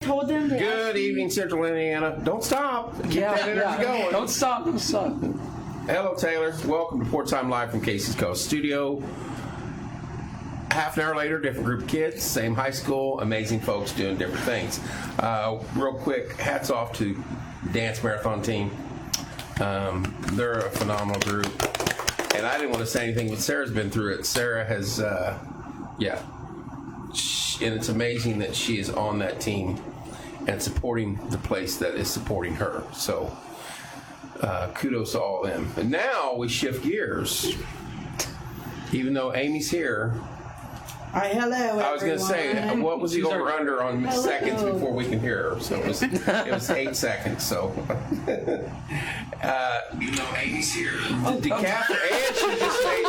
told them. Good evening, Central Indiana. Don't stop. Keep that energy going. Don't stop. Hello, Taylor. Welcome to Port Time Live from Casey's Coast Studio. Half an hour later, different group of kids, same high school, amazing folks doing different things. Real quick, hats off to Dance Marathon team. They're a phenomenal group. And I didn't want to say anything, but Sarah's been through it. Sarah has, and it's amazing that she is on that team and supporting the place that is supporting her. So kudos to all of them. And now we shift gears. Even though Amy's here, Hi, hello, everyone. I was going to say, what was the over-under on seconds before we can hear her? So it was 8 seconds. So, Amy's here. Decathlon, and she just made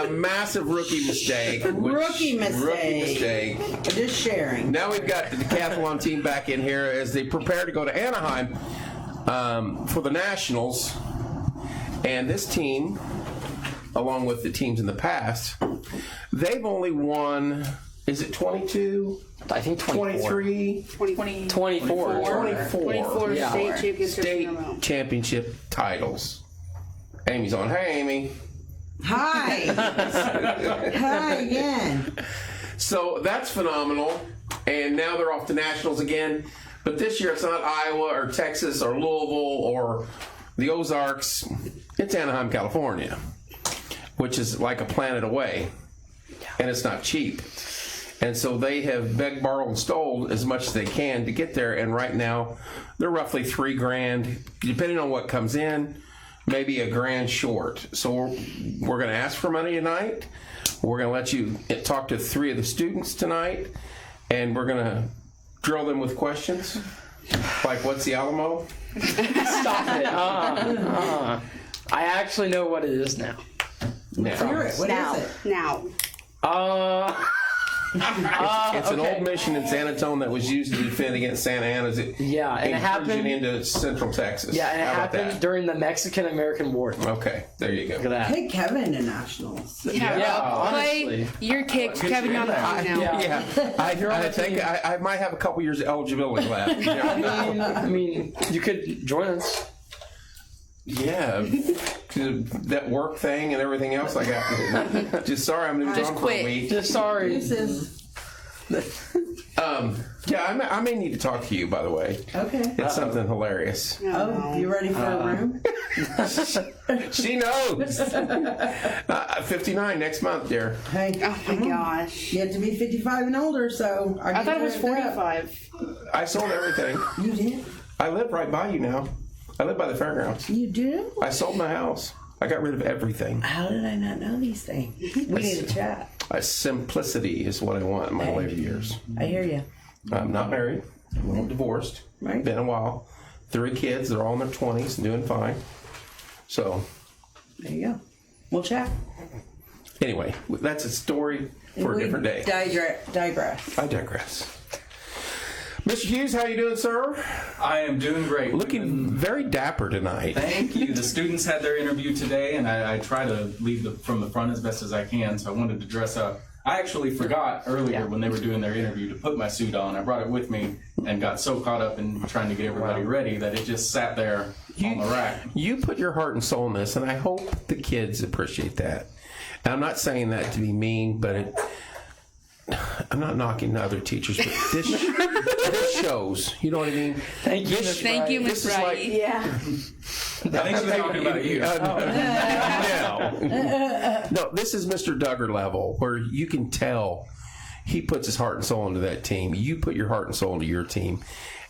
a massive rookie mistake. Rookie mistake. Just sharing. Now we've got the Decathlon team back in here as they prepare to go to Anaheim for the Nationals. And this team, along with the teams in the past, they've only won, is it 22? I think 24. 23? 24 state championship titles. Amy's on. Hey, Amy. Hi. Hi again. So that's phenomenal. And now they're off to Nationals again. But this year it's not Iowa or Texas or Louisville or the Ozarks. It's Anaheim, California, which is like a planet away, and it's not cheap. And so they have begged, borrowed, and stole as much as they can to get there, and right now they're roughly $3,000, depending on what comes in, maybe $1,000 short. So we're going to ask for money tonight. We're going to let you talk to 3 of the students tonight, and we're going to drill them with questions, like what's the Alamo? Stop it. I actually know what it is now. What is it? Now. It's an old mission in San Antonio that was used to defend against Santa Ana's and it happened into Central Texas. Yeah, and it happened during the Mexican-American War. Okay, there you go. Look at that. Take Kevin to Nationals. Play your kicks. Kevin on the team now. I might have a couple years of eligibility left. I mean, you could join us. Yeah, that work thing and everything else I got. Just sorry, I'm going to be gone for a week. Just sorry. I may need to talk to you, by the way. Okay. It's something hilarious. Oh, you ready for a room? She knows. 59 next month, dear. Hey. Oh my gosh. You have to be 55 and older, so I thought it was 45. I sold everything. You did? I live right by you now. I live by the fairgrounds. You do? I sold my house. I got rid of everything. How did I not know these things? We need to chat. Simplicity is what I want in my later years. I hear you. I'm not married. I'm divorced. Right. Been a while. 3 kids. They're all in their 20s and doing fine. So. There you go. We'll chat. Anyway, that's a story for a different day. Digress. I digress. Mr. Hughes, how you doing, sir? I am doing great. Looking very dapper tonight. Thank you. The students had their interview today, and I try to lead from the front as best as I can, so I wanted to dress up. I actually forgot earlier when they were doing their interview to put my suit on. I brought it with me and got so caught up in trying to get everybody ready that it just sat there on the rack. You put your heart and soul in this, and I hope the kids appreciate that. And I'm not saying that to be mean, but I'm not knocking other teachers, but this shows. You know what I mean? Thank you, Miss Wright. Like, yeah. I think she's talking about you. No, this is Mr. Duggar level, where you can tell he puts his heart and soul into that team. You put your heart and soul into your team.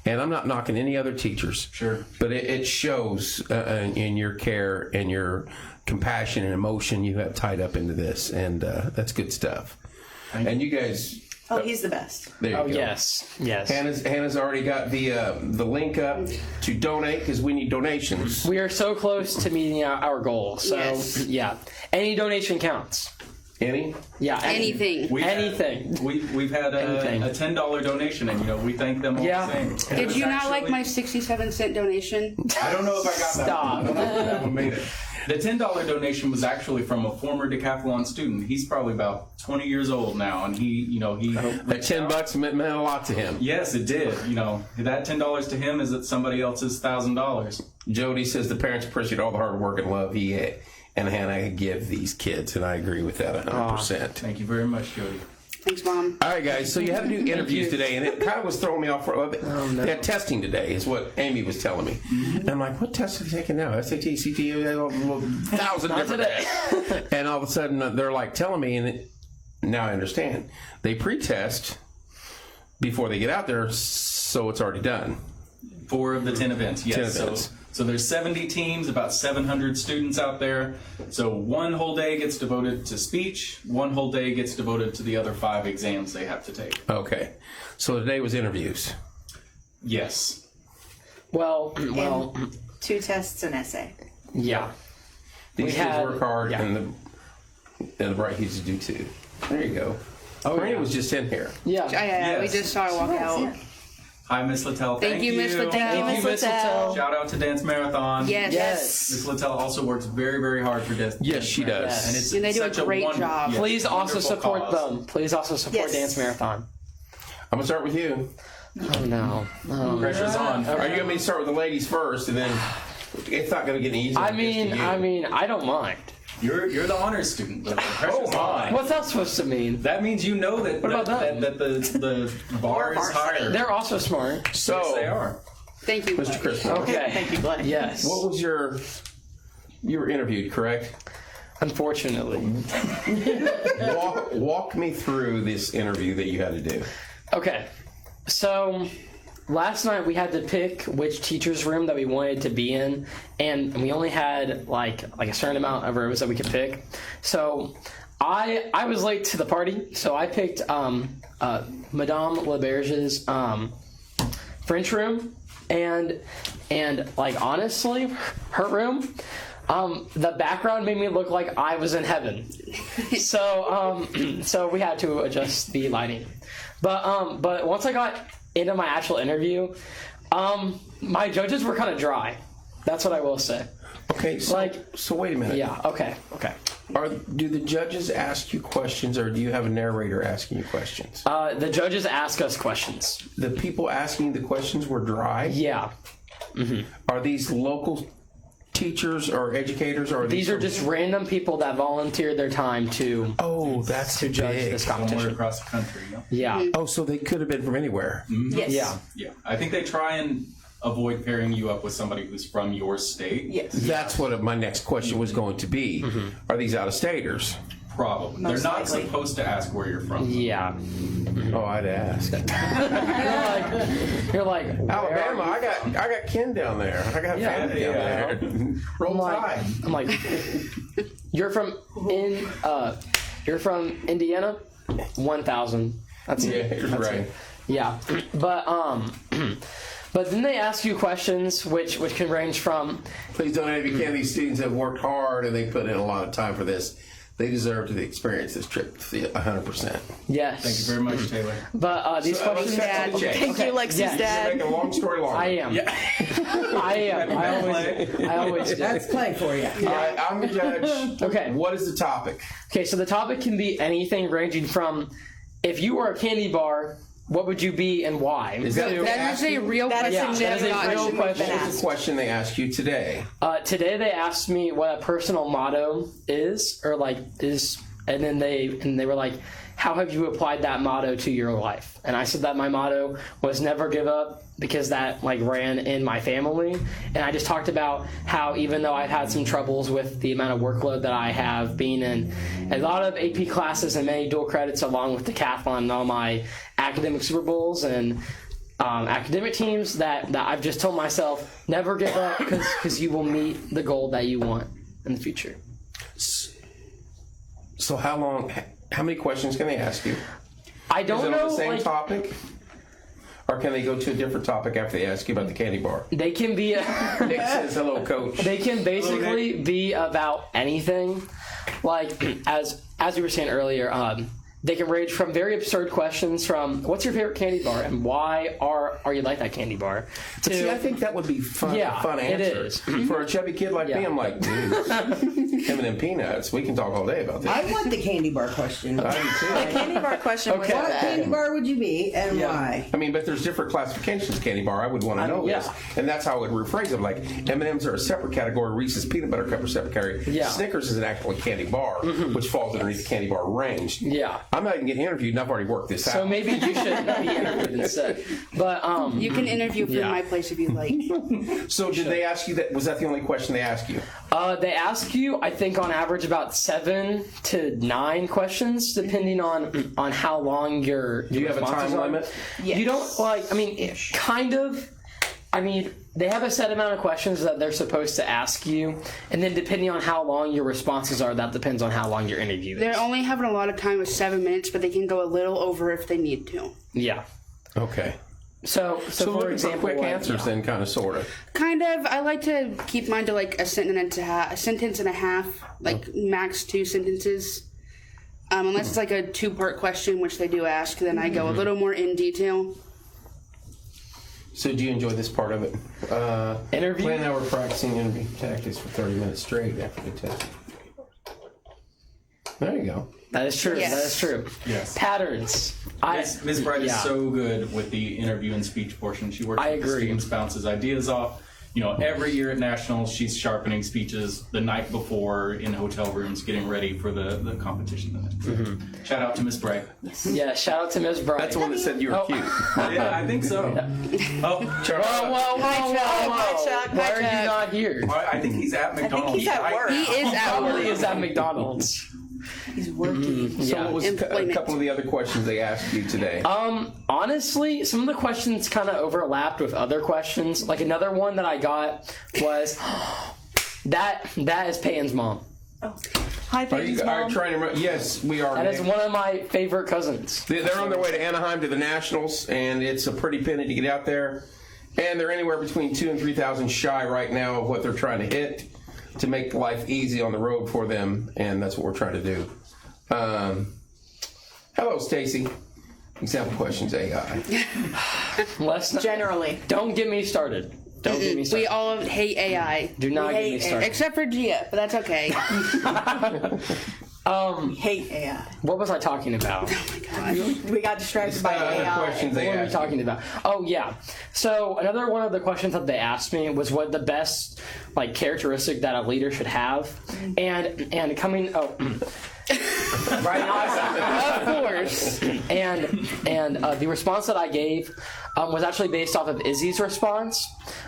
And I'm not knocking any other teachers. Sure. But it shows in your care and your compassion and emotion you have tied up into this. And that's good stuff. And you guys. Oh, he's the best. There you go. Yes. Hannah's already got the link up to donate because we need donations. We are so close to meeting our goal. So yeah, any donation counts. Any? Yeah. Anything. We've had a $10 donation, and we thank them all the same. Did you not like my 67-cent donation? I don't know if I got that. Stop. That one made it. The $10 donation was actually from a former Decathlon student. He's probably about 20 years old now, and he That $10 meant a lot to him. Yes, it did. That $10 to him is at somebody else's $1,000. Jody says the parents appreciate all the hard work and love he and Hannah give these kids, and I agree with that 100%. Thank you very much, Jody. Thanks, Mom. All right, guys. So you had to do interviews today, and it kind of was throwing me off. They had testing today, is what Amy was telling me. And I'm like, what tests are you taking now? SAT, CT, 1,000 different tests. And all of a sudden, they're like telling me, and now I understand. They pre-test before they get out there, so it's already done. 4 of the 10 events, yes. 10 events. So there's 70 teams, about 700 students out there. So one whole day gets devoted to speech. One whole day gets devoted to the other 5 exams they have to take. Okay. So today was interviews. Yes. Well, 2 tests and essay. yeah. These kids work hard, and the Bright Hughs do too. There you go. Oh, Randy was just in here. Yeah. Yeah, we Yes. just saw her walk out. Hi, Miss Littell. Thank you, Miss Littell. Thank you, Miss Littell. Shout out to Dance Marathon. Yes. Miss Littell also works very, very hard for Dance. Yes, she does. Yes. And, it's And they do a such great job. yes, Please also wonderful support cause. them. Please also support Yes. Dance Marathon. I'm gonna start with you. Oh no. Pressure's on. Are you gonna me to start with the ladies first, and then it's not gonna get any easier? I mean, I don't mind. You're the honors student. The pressure's my. on. What's that supposed to mean? That means you know that, What about them? that the bar is higher. They're also smart. So, Yes, they are. Thank you. Mr. Chris, Okay. Thank you, Glenn. Yes. what was you were interviewed, correct? Unfortunately. Walk me through this interview that you had to do. Okay. So last night we had to pick which teacher's room that we wanted to be in, and we only had like a certain amount of rooms that we could pick. So I was late to the party, so I picked Madame Laberge's French room, and like honestly, her room. The background made me look like I was in heaven, so we had to adjust the lighting. But once I got into my actual interview, my judges were kind of dry. That's what I will say. Okay, so wait a minute. Yeah. Okay. Do the judges ask you questions, or do you have a narrator asking you questions? The judges ask us questions. The people asking the questions were dry. Yeah. Are these local teachers or educators, or These are just random people that volunteered their time to that's to judge big. this Somewhere competition. across the country. Yeah. Oh, so they could have been from anywhere. Yes. Yeah. Yeah. I think they try and avoid pairing you up with somebody who's from your state. Yes. That's what my next question was going to be. Are these out-of-staters? Probably. Most They're not likely. supposed to ask where you're from. Yeah. Oh, I'd ask. You're like Alabama, I got Ken down there. I got family down there. Roll Tide. I'm like, you're from Indiana, 1,000. That's it. Yeah, you're That's right. it. Yeah, but then they ask you questions which can range from Please don't have you, Ken. These students have worked hard and they put in a lot of time for this. They deserve to experience this trip 100%. yes. Thank you very much, Taylor. But these So, let's questions, cut to the chase. Thank you, Lexi's Yes. dad. Make a long story longer. I am. Yeah. I am. I always do. That's play for you. All right, I'm the judge. Okay. What is the topic? Okay, so the topic can be anything ranging from if you were a candy bar, what would you be and why? Is that That is a real That is question. a that is a I've real gotten. question. What was the question they asked you today? Today they asked me what a personal motto is, and then they were like, how have you applied that motto to your life? And I said that my motto was never give up, because that ran in my family. And I just talked about how even though I've had some troubles with the amount of workload that I have, being in a lot of AP classes and many dual credits along with Decathlon and all my academic Super Bowls and academic teams, that I've just told myself, never give up, because you will meet the goal that you want in the future. So how many questions can they ask you? I Is don't it know. on the same topic? Or can they go to a different topic after they ask you about the candy bar? They can be Nick says, hello, coach. they can basically be about anything. Like as we were saying earlier, they can range from very absurd questions from what's your favorite candy bar and why are you like that candy bar to See, I think that would be fun. Yeah, Fun it answer is. for a chubby kid like me. Yeah. I'm like, dude, M&M peanuts. We can talk all day about this. I want the candy bar question. I do too. The candy bar question was Okay. What candy bar would you be and why? I mean, but there's different classifications of candy bar. I would want to know this. And that's how I would rephrase it. Like, M&M's are a separate category. Reese's Peanut Butter Cup are a separate category. Yeah. Snickers is an actual candy bar, which falls underneath the candy bar range. Yeah. I'm not even getting interviewed, and I've already worked this out. so maybe you should be interviewed instead. But You can interview from my place if you like. So did they ask you that? Was that the only question they asked you? they ask you, I think, on average about 7 to 9 questions, depending on how long your Do you have a responses time are. limit? Yes. You don't like. I mean, kind of. I mean, they have a set amount of questions that they're supposed to ask you, and then depending on how long your responses are, that depends on how long your interview is. They're only having a lot of time with 7 minutes, but they can go a little over if they need to. Yeah. Okay. So So for looking example, for quick like, answers, then, kind of, sort of. Kind of. I like to keep mine to like a sentence and a half, like max 2 sentences. Unless it's like a 2-part question, which they do ask, then I go a little more in detail. So do you enjoy this part of it? Interview? Glenn and I were practicing interview tactics for 30 minutes straight after the test. There you go. That is true. Yes. That is true. Yes. Patterns. Ms. Bright is yeah. so good with the interview and speech portion. She works I with the agree. students, bounces ideas off. You know, every year at Nationals, she's sharpening speeches the night before in hotel rooms, getting ready for the competition the next day. Shout out to Ms. Bright. Yeah. Shout out to Ms. Bright. That's the one that said you were Oh. cute. Yeah, I think so. Oh, Charles. Whoa! Hi, Chuck. Why Hi, are Chuck. you not here? I think he's at McDonald's. he's at work. He is at Probably work. is at McDonald's. He's working. So Yeah. what was a Employment. couple of the other questions they asked you today? Honestly, some of the questions kind of overlapped with other questions. Like another one that I got was that is Peyton's mom. Hi, Are Peyton's you mom. trying to remember? Yes, we are. That is one of my favorite cousins. They're on their way to Anaheim to the Nationals, and it's a pretty penny to get out there. And they're anywhere between 2,000 and 3,000 shy right now of what they're trying to hit to make life easy on the road for them, and that's what we're trying to do. Hello, Stacy. Example questions AI. Let's not, Generally. don't get me started. Don't get me We started. all hate AI. Do not get me hate started. Except for Gia, but that's okay. Hate AI. What was I talking about? We got distracted by Other AI. questions they What are we asked you. talking about? Oh yeah. So another one of the questions that they asked me was what the best like characteristic that a leader should have, and coming right Of course. and the response that I gave was actually based off of Izzy's response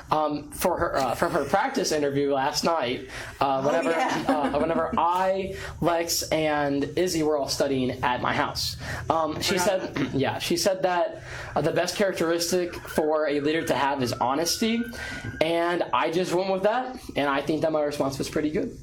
for her from her practice interview last night. Whenever I, Lex, and Izzy were all studying at my house, she said that the best characteristic for a leader to have is honesty, and I just went with that, and I think that my response was pretty good.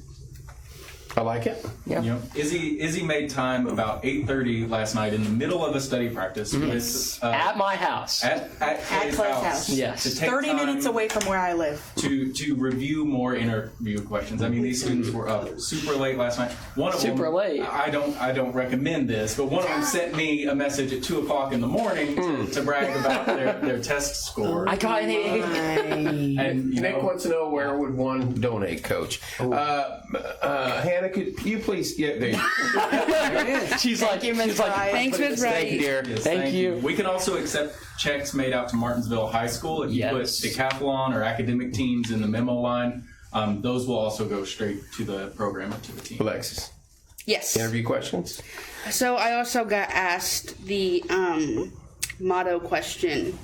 I like it. Yeah. You know, Izzy made time about 8:30 last night in the middle of a study practice with At my house. at Clay's Clay's house. Yes. to take 30 time minutes away from where I live. to review more interview questions. I mean, these students were up super late last night. One of them, Super late. I don't recommend this, but one of them sent me a message at 2:00 in the morning to brag about their test score. I got an And you Nick know, wants to know where would one donate, Coach. Hannah, could you please? Yeah, there you go. She's like, Thanks, Ms. Thank you, Bright. dear. yes, Thank you. We can also accept checks made out to Martinsville High School if you Yes. put Decathlon or academic teams in the memo line. Those will also go straight to the program or to the team. Alexis, Yes. interview questions. So I also got asked the motto question.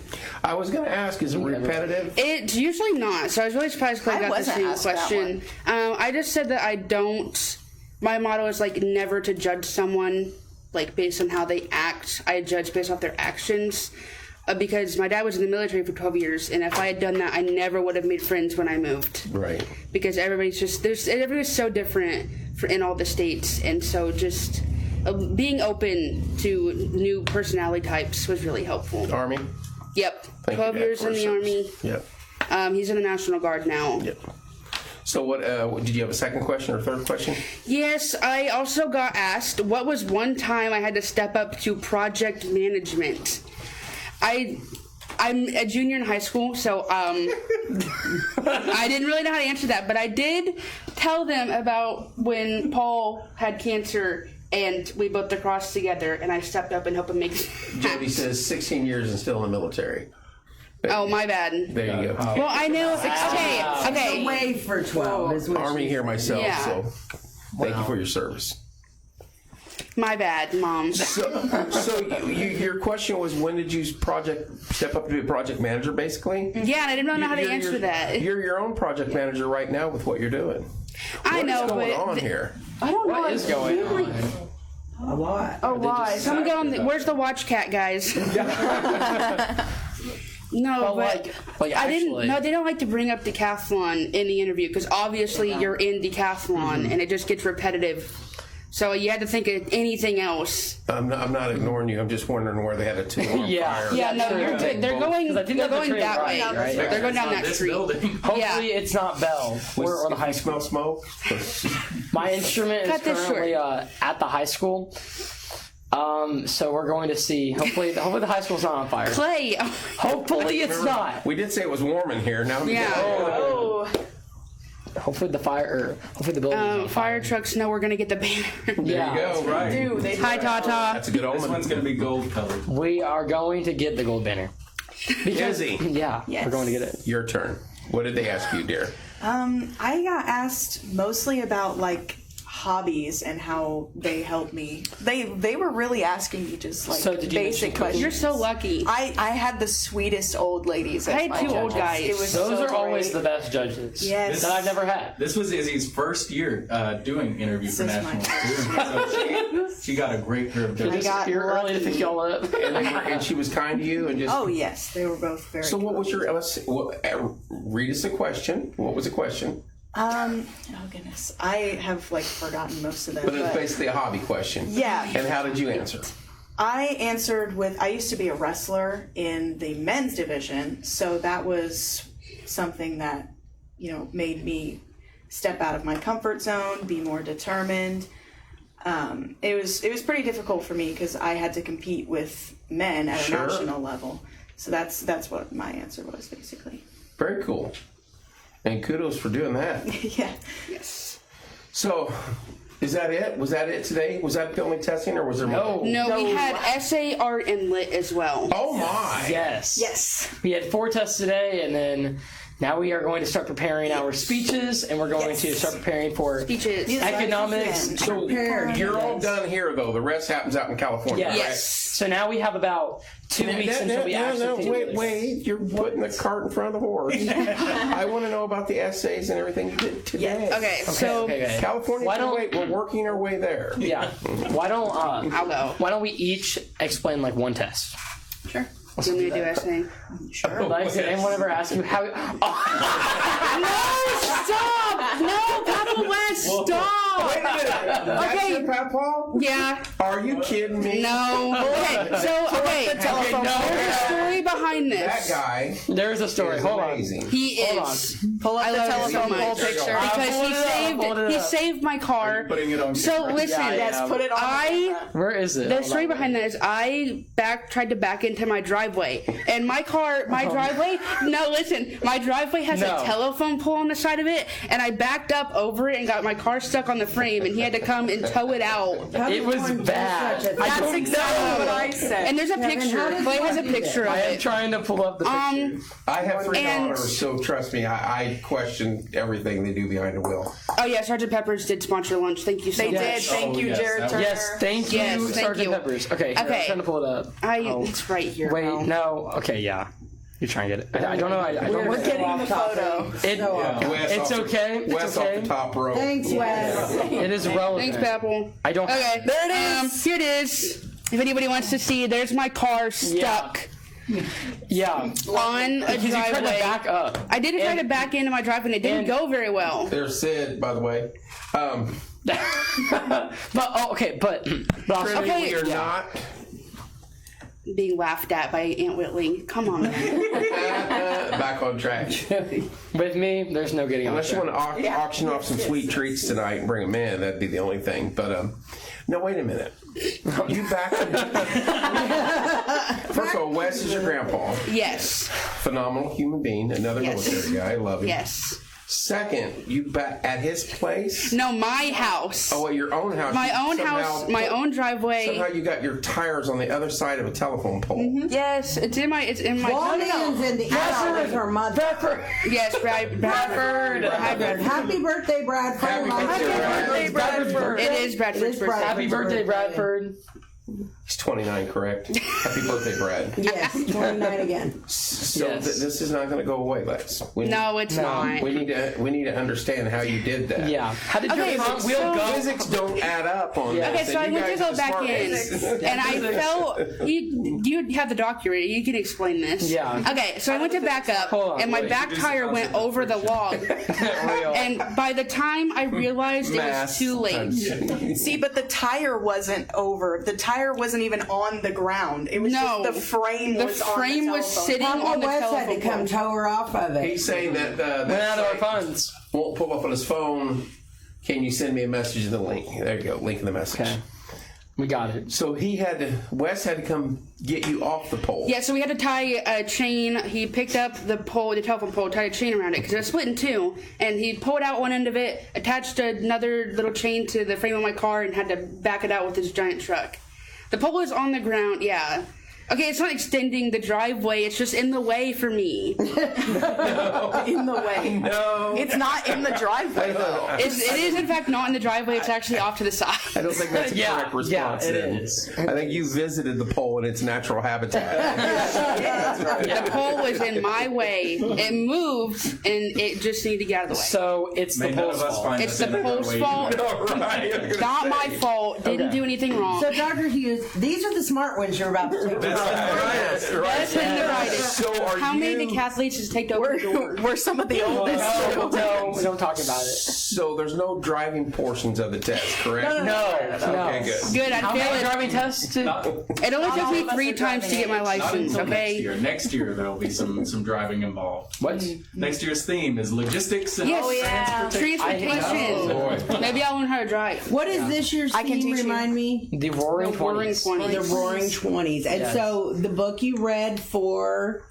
I was going to ask, is it repetitive? It's usually not, so I was really surprised Clay I got the wasn't same asked that question. I just said that I don't. My motto is like never to judge someone like based on how they act. I judge based off their actions. Because my dad was in the military for 12 years, and if I had done that, I never would have made friends when I moved. Right. Because everybody's so different in all the states, and so just being open to new personality types was really helpful. Army. Yep, Thank 12 you, Dad, years for in the service. Army. Yep. He's in the National Guard now. Yep. So what? Did you have a second question or third question? Yes, I also got asked what was one time I had to step up to project management. I'm a junior in high school, so I didn't really know how to answer that, but I did tell them about when Paul had cancer and we both crossed together, and I stepped up and helped him make. Jody says 16 years and still in the military. Oh, my bad. There you go. Well, I know. Okay. Away for 12 is what Army she here myself, Yeah. so thank you for your service. My bad, Mom. So your question was, when did you step up to be a project manager, basically? Yeah, and I didn't really know how to answer that. You're your own project manager right now with what you're doing. I know, What's going but on here? I don't know What is going on? A lot. Oh, why? Someone get on the. Where's the watch cat, guys? No, Well, but like I didn't. actually- No, they don't like to bring up decathlon in the interview because obviously you're in decathlon and it just gets repetitive. So you had to think of anything else. I'm not ignoring you. I'm just wondering where they had a 2-alarm Yeah. fire. Yeah, no, you're good. They're going. 'Cause I think They're that's the going train that right, way. right? They're going down It's not that this street. building. Hopefully it's not Bell or the high You school. smell smoke? My instrument Cut is this currently at the high school. So we're going to see. Hopefully the high school's not on fire. Clay. Hopefully it's not. We did say it was warm in here. Now Yeah. Oh, Hopefully the building. Fire trucks know we're gonna get the banner. There Yeah. you go. Right. dude, they Hi, Tata. That's a good This omen. one's going to be gold colored. We are going to get the gold banner. Izzy, Yeah, Yes. we're going to get it. your turn. What did they ask you, dear? I got asked mostly about like hobbies and how they help me. They were really asking me just like So did you basic mention questions. You're so lucky. I had the sweetest old ladies. As I had my 2 old judges. guys. It was Those so are always great. the best judges. Yes. That I've never had. This was Izzy's first year doing interview for This is national my experience. So she got a great pair of judges. got You're early to pick y'all up. And she was kind to you and just. Oh yes, they were both very. So what was your? Let's see, read us a question. What was the question? Oh goodness, I have like forgotten most of them. But it's but basically a hobby question. Yeah. And how did you answer? I answered with I used to be a wrestler in the men's division, so that was something that made me step out of my comfort zone, be more determined. It was pretty difficult for me because I had to compete with men at Sure. a national level. So that's what my answer was basically. Very cool. And kudos for doing that. Yeah. Yes. So, is that it? Was that it today? Was that the only testing, or was there more? No, we had essay, art, and lit as well. Oh my! Yes. Yes. We had 4 tests today, and then now we are going to start preparing our speeches, and we're going to start preparing for Speeches. economics. So you're all done here, though. The rest happens out in California, Yes. right? So now we have about 2 weeks until we actually take this. Wait! You're putting the cart in front of the horse. I want to know about the essays and everything you did today. Okay, so Okay. California, Why don't- wait? We're working our way there. Yeah. Why don't I'll go. Why don't we each explain like one test? Sure. You want me to do essay? Sure. Like, did anyone ever ask you how? No, stop! No, Papa West, stop! Wait a minute. That's your Papa? Yeah. Are you kidding me? No. Okay. So telephone there's a story behind That this. guy There's a story. is Hold amazing. He Hold is. Pull up I the love him telephone so pole much. picture. Because Hold it he up. saved my car. Putting it on So camera. listen, Yeah, Yes, put it on. I on. Where is it? the Hold story on. behind that is I tried to back into my driveway, and my driveway. No, listen, my driveway has No. a telephone pole on the side of it, and I backed up over it and got my car stuck on the frame, and he had to come and tow it out. It was bad. That's exactly what I said. And there's a picture. Clay has a picture of I am it. trying to pull up the picture. I have 3 And- daughters, so trust me, I question everything they do behind the wheel. Oh yeah, Sergeant Peppers did sponsor lunch. Thank you so They much. did. Thank you, yes, Jared that was- Turner. Yes, thank you, Yes, thank Sergeant you. Peppers. Okay, here, Okay. I'm trying to pull it up. It's right here. Wait, Val. no. Okay, yeah. You're trying to get it. I don't know. I don't We're know. getting the photo. It, Wes it's off the- okay. It's Wes okay. off the top row. Thanks, Wes. It is relevant. Thanks, Papple. I don't. Okay, There it is. Here it is. If anybody wants to see, there's my car stuck Yeah. on a Because you tried to driveway. back up. I did try to back into my driveway, and it didn't and- go very well. There's Sid, by the way. But okay, but also, Okay. We are not being laughed at by Aunt Whitley. Come on, man. Back on track. With me, there's no getting on Unless you track. want to auction off some sweet treats tonight and bring them in, that'd be the only thing. But no, wait a minute. You back? First of all, Wes is your grandpa. Yes. Phenomenal human being. Another Yes. military guy. I love him. Yes. Second, you back at his place? No, my house. Oh, at your own house. My You own somehow house, my put- own driveway. Somehow you got your tires on the other side of a telephone pole. Yes, it's in my. Walnut in the out with her mother. Yes, Bradford. Bradford. Happy birthday, Bradford. Happy Bradford. It is Bradford's birthday. Happy birthday, Bradford. He's 29, correct? Happy birthday, Brad. Yes, 29 again. So Yes. this is not going to go away, Lex. No, it's not. We need to understand how you did that. Yeah. How did Okay, your front so- wheel go? Physics don't add up on Yeah. this. Okay, so I and you went to guys go are back smart in, ones. and I felt you have the document. You can explain this. Yeah. Okay, so I went to back up, Hold on, and my wait. back tire went over the log, Real. and by the time I realized it was Math. too late. See, but the tire wasn't over. The tire wasn't even on the ground. It was No. just the frame The was on frame the was telephone. sitting Papa on the West had to telephone come pole. tow her off of it. He's saying that Went out of our funds. won't pull up on his phone. Can you send me a message in the link? There you go, link in the message. Okay. We got it. So Wes had to come get you off the pole. Yeah, so we had to tie a chain. He picked up the pole, the telephone pole, tied a chain around it because it was split in two. And he pulled out one end of it, attached another little chain to the frame of my car, and had to back it out with his giant truck. The pole is on the ground, yeah. Okay, it's not extending the driveway. It's just in the way for me. In the way. No. It's not in the driveway though. It is, in fact, not in the driveway. It's actually off to the side. I don't think that's a Yeah, correct response. yeah, it then. is. I think you visited the pole in its natural habitat. The pole was in my way. It moved, and it just needed to get out of the way. So it's the May none pole's of us fault. find It's us the in a pole's way fault. either. Right. Not my fault. Didn't Okay. do anything wrong. So, Dr. Hughes, these are the smart ones you're about to take. Right. That's been divided. So are How many you? decathletes has taken over the door? We're some of the oldest. No, don't talk about it. So there's no driving portions of the test, correct? No. Okay, good. Good, I How failed many it. driving tests? Not, It only took me 3 times to get my not license, until next okay? year. Next year there'll be some driving involved. What? Next year's theme is logistics and Yes. transportation. Transportation. Maybe I'll learn how to drive. What is this year's I can theme? teach you. Remind me. The Roaring Roaring 20s. 20s. The Roaring 20s. And Yes. so the book you read for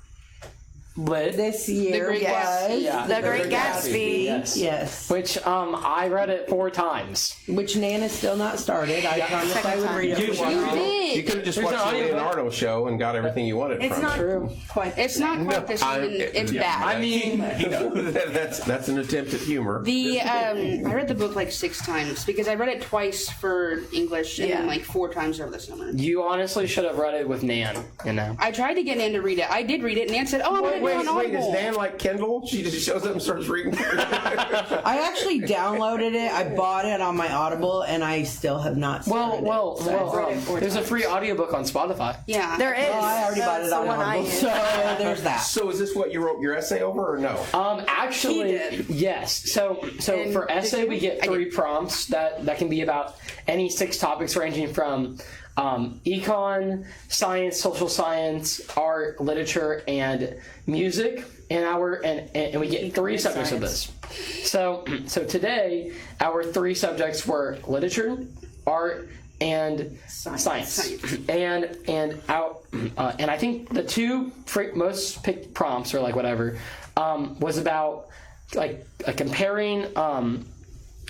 Lit. this year Great was Gatsby. Yeah. The Great Gatsby. Yes. Yes. Which I read it 4 times. Which Nan has still not started. I promised I would read it You for should. you. You could have just There's watched an the audiobook. Leonardo show and got everything you wanted It's from not True. quite. It's not quite this I'm- even. It's yeah. bad. I mean, it. That's an attempt at humor. The I read the book like 6 times because I read it twice for English and then Yeah. like 4 times over the summer. you honestly should have read it with Nan. You know. I tried to get Nan to read it. I did read it. Nan said, "Oh, I'm going to do it on Wait, is Audible." Dan like Kendall? She just shows up and starts reading. I actually downloaded it. I bought it on my Audible, and I still have not started There's a free audiobook on Spotify. Yeah, There is. Well, I already bought it That's on the one I Audible, use. so there's that. So is this what you wrote your essay over or no? Actually, He did. yes. So And for essay, did we you? get 3 prompts that can be about any 6 topics ranging from econ, science, social science, art, literature, and music. And we get 3 subjects of this. So today our 3 subjects were literature, art, and science. And I think the 2 most picked prompts or like whatever was about like comparing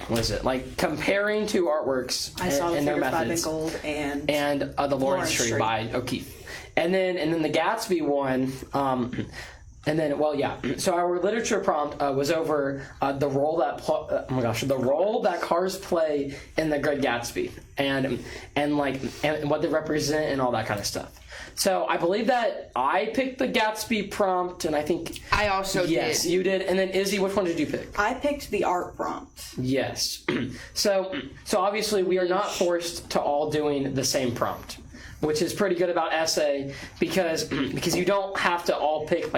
what is it like comparing 2 artworks I saw the and their Figure 5 in methods gold and and the Lawrence Tree by O'Keefe, and then the Gatsby one. And then, so our literature prompt was over the role that cars play in The Great Gatsby, and what they represent and all that kind of stuff. So I believe that I picked the Gatsby prompt, and I think I also yes, did. you did. And then Izzy, which one did you pick? I picked the art prompt. Yes. So obviously we are not forced to all doing the same prompt, which is pretty good about essay because you don't have to all pick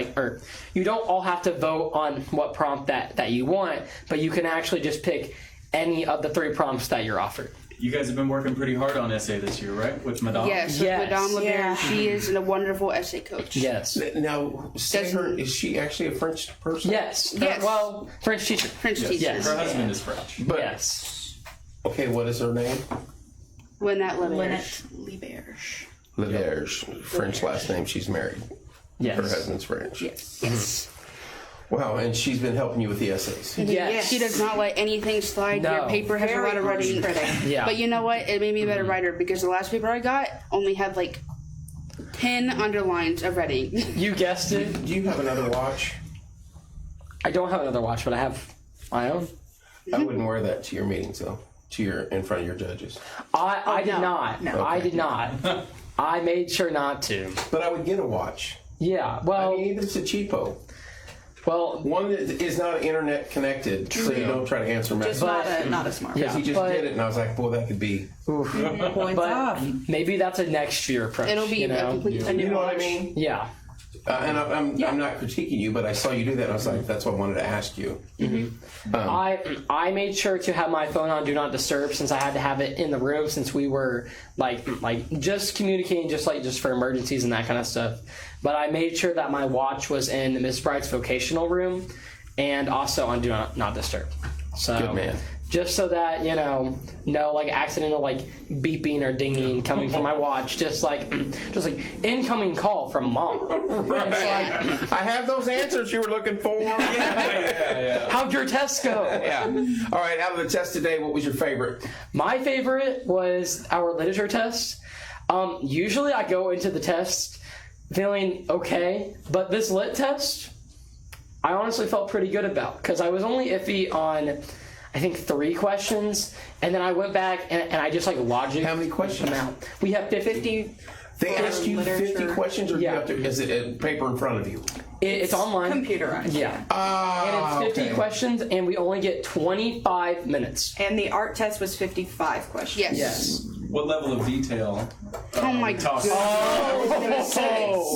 you don't all have to vote on what prompt that you want, but you can actually just pick any of the 3 prompts that you're offered. You guys have been working pretty hard on essay this year, right? With Madame? Yes, Yes. Madame LeBaron. Yeah. She is a wonderful essay coach. Yes. Now, say her, is she actually a French person? Yes. Yes. Well, French teacher. French teacher. Yes. Her husband is French. But, Yes. okay, what is her name? Lynette LeBaron. Lynette Liberge. Leverge. French last name. She's married. Yes. Her husband's French. Yes. Wow, and she's been helping you with the essays. Yes. She does not let anything slide. No. Your paper has a lot of Very writing. critic. Yeah. But you know what? It made me a better writer because the last paper I got only had like 10 underlines of writing. You guessed it. Do you have another watch? I don't have another watch, but I have my own. I wouldn't wear that to your meetings, though. In front of your judges. I did not. No. I did not. I made sure not to. But I would get a watch. Yeah. I Well. mean, even if it's a cheapo. Well. One that is not internet connected, so you don't try to answer Just messages. not a smart. Because he just but- did it, and I was like, boy, that could be. Points But off. maybe that's a next year approach. It'll be you a know? complete You know what I mean? Yeah. And I'm not critiquing you, but I saw you do that, and I was like, that's what I wanted to ask you. I made sure to have my phone on Do Not Disturb since I had to have it in the room since we were like just communicating just for emergencies and that kind of stuff. But I made sure that my watch was in Miss Bright's vocational room and also on Do Not Disturb. So Good man. just so that no like accidental like beeping or dinging coming from my watch, just like incoming call from mom. It's like, I have those answers you were looking for. Yeah. how'd your test go? Yeah. All right, out of the test today, what was your favorite? My favorite was our literature test. Usually I go into the test feeling okay, but this lit test, I honestly felt pretty good about because I was only iffy on, I think, 3 questions, and then I went back and I just like logic. How many questions? them out. We have 50. They ask you 50 literature. questions, or do you Yeah. have to? Is it a paper in front of you? It's online. Computerized. Yeah. And it's 50 questions, and we only get 25 minutes. And the art test was 55 questions. Yes. Yes. What level of detail? Oh my talk- god.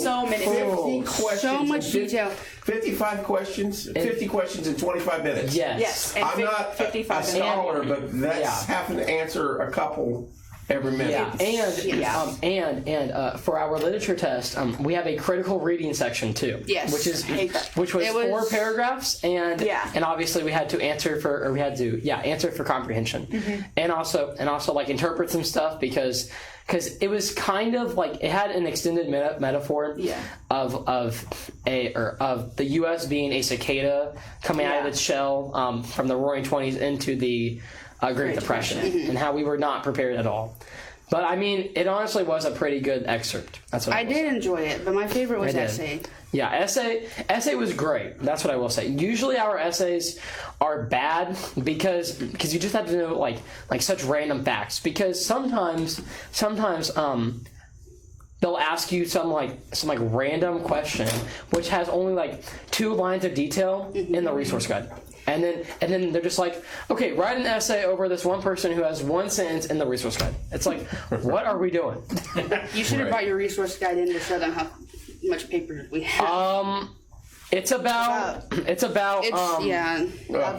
So many. 50 questions. So and much 50 detail. 55 questions. 50 questions in 25 minutes. Yes. Yes. And I'm not a 55 scholar, but that's Yeah. having to answer a couple every minute. Yeah, and for our literature test, we have a critical reading section too. Yes. Which was It was- 4 paragraphs, and obviously we had to answer for comprehension, and also like interpret some stuff because it was kind of like it had an extended metaphor of the U.S. being a cicada coming out of its shell from the Roaring '20s into the Great Depression, and how we were not prepared at all. But I mean, it honestly was a pretty good excerpt. That's what I did enjoy it, but my favorite was I did. essay. Yeah, essay was great. That's what I will say. Usually our essays are bad because you just have to know like such random facts. Because sometimes they'll ask you some random question which has only like 2 lines of detail in the resource guide. And then they're just like, okay, write an essay over this one person who has 1 sentence in the resource guide. It's like, what are we doing? You should have brought your resource guide in to show them how much paper we have. It's about About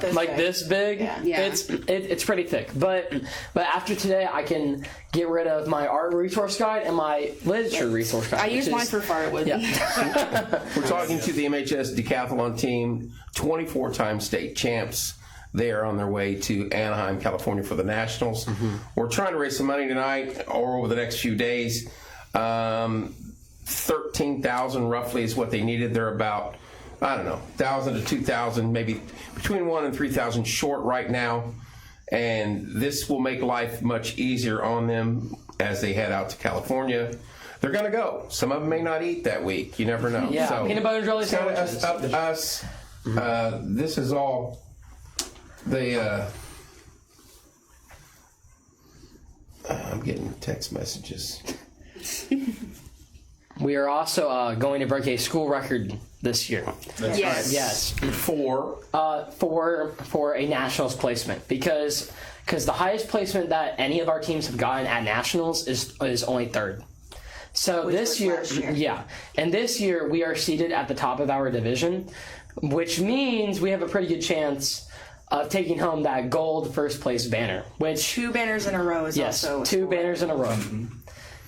this like big. this big. Yeah. It's pretty thick. But after today, I can get rid of my art resource guide and my literature resource guide. I use mine for firewood. Yeah. We're talking to the MHS Decathlon team, 24-time state champs. They are on their way to Anaheim, California for the Nationals. We're trying to raise some money tonight or over the next few days. 13,000 roughly is what they needed. They're about, 1,000 to 2,000, maybe between 1,000 and 3,000 short right now. And this will make life much easier on them as they head out to California. They're going to go. Some of them may not eat that week. You never know. Yeah, so peanut butter and jelly it's kinda sandwiches. up to us. This is all the. I'm getting text messages. We are also going to break a school record this year. That's Yes. right. Yes. For For a nationals placement because the highest placement that any of our teams have gotten at nationals is only 3rd. So this was year, last year. yeah, and this year we are seated at the top of our division, which means we have a pretty good chance of taking home that gold first place banner, which 2 banners in a row is yes, also a 2 score. banners in a row.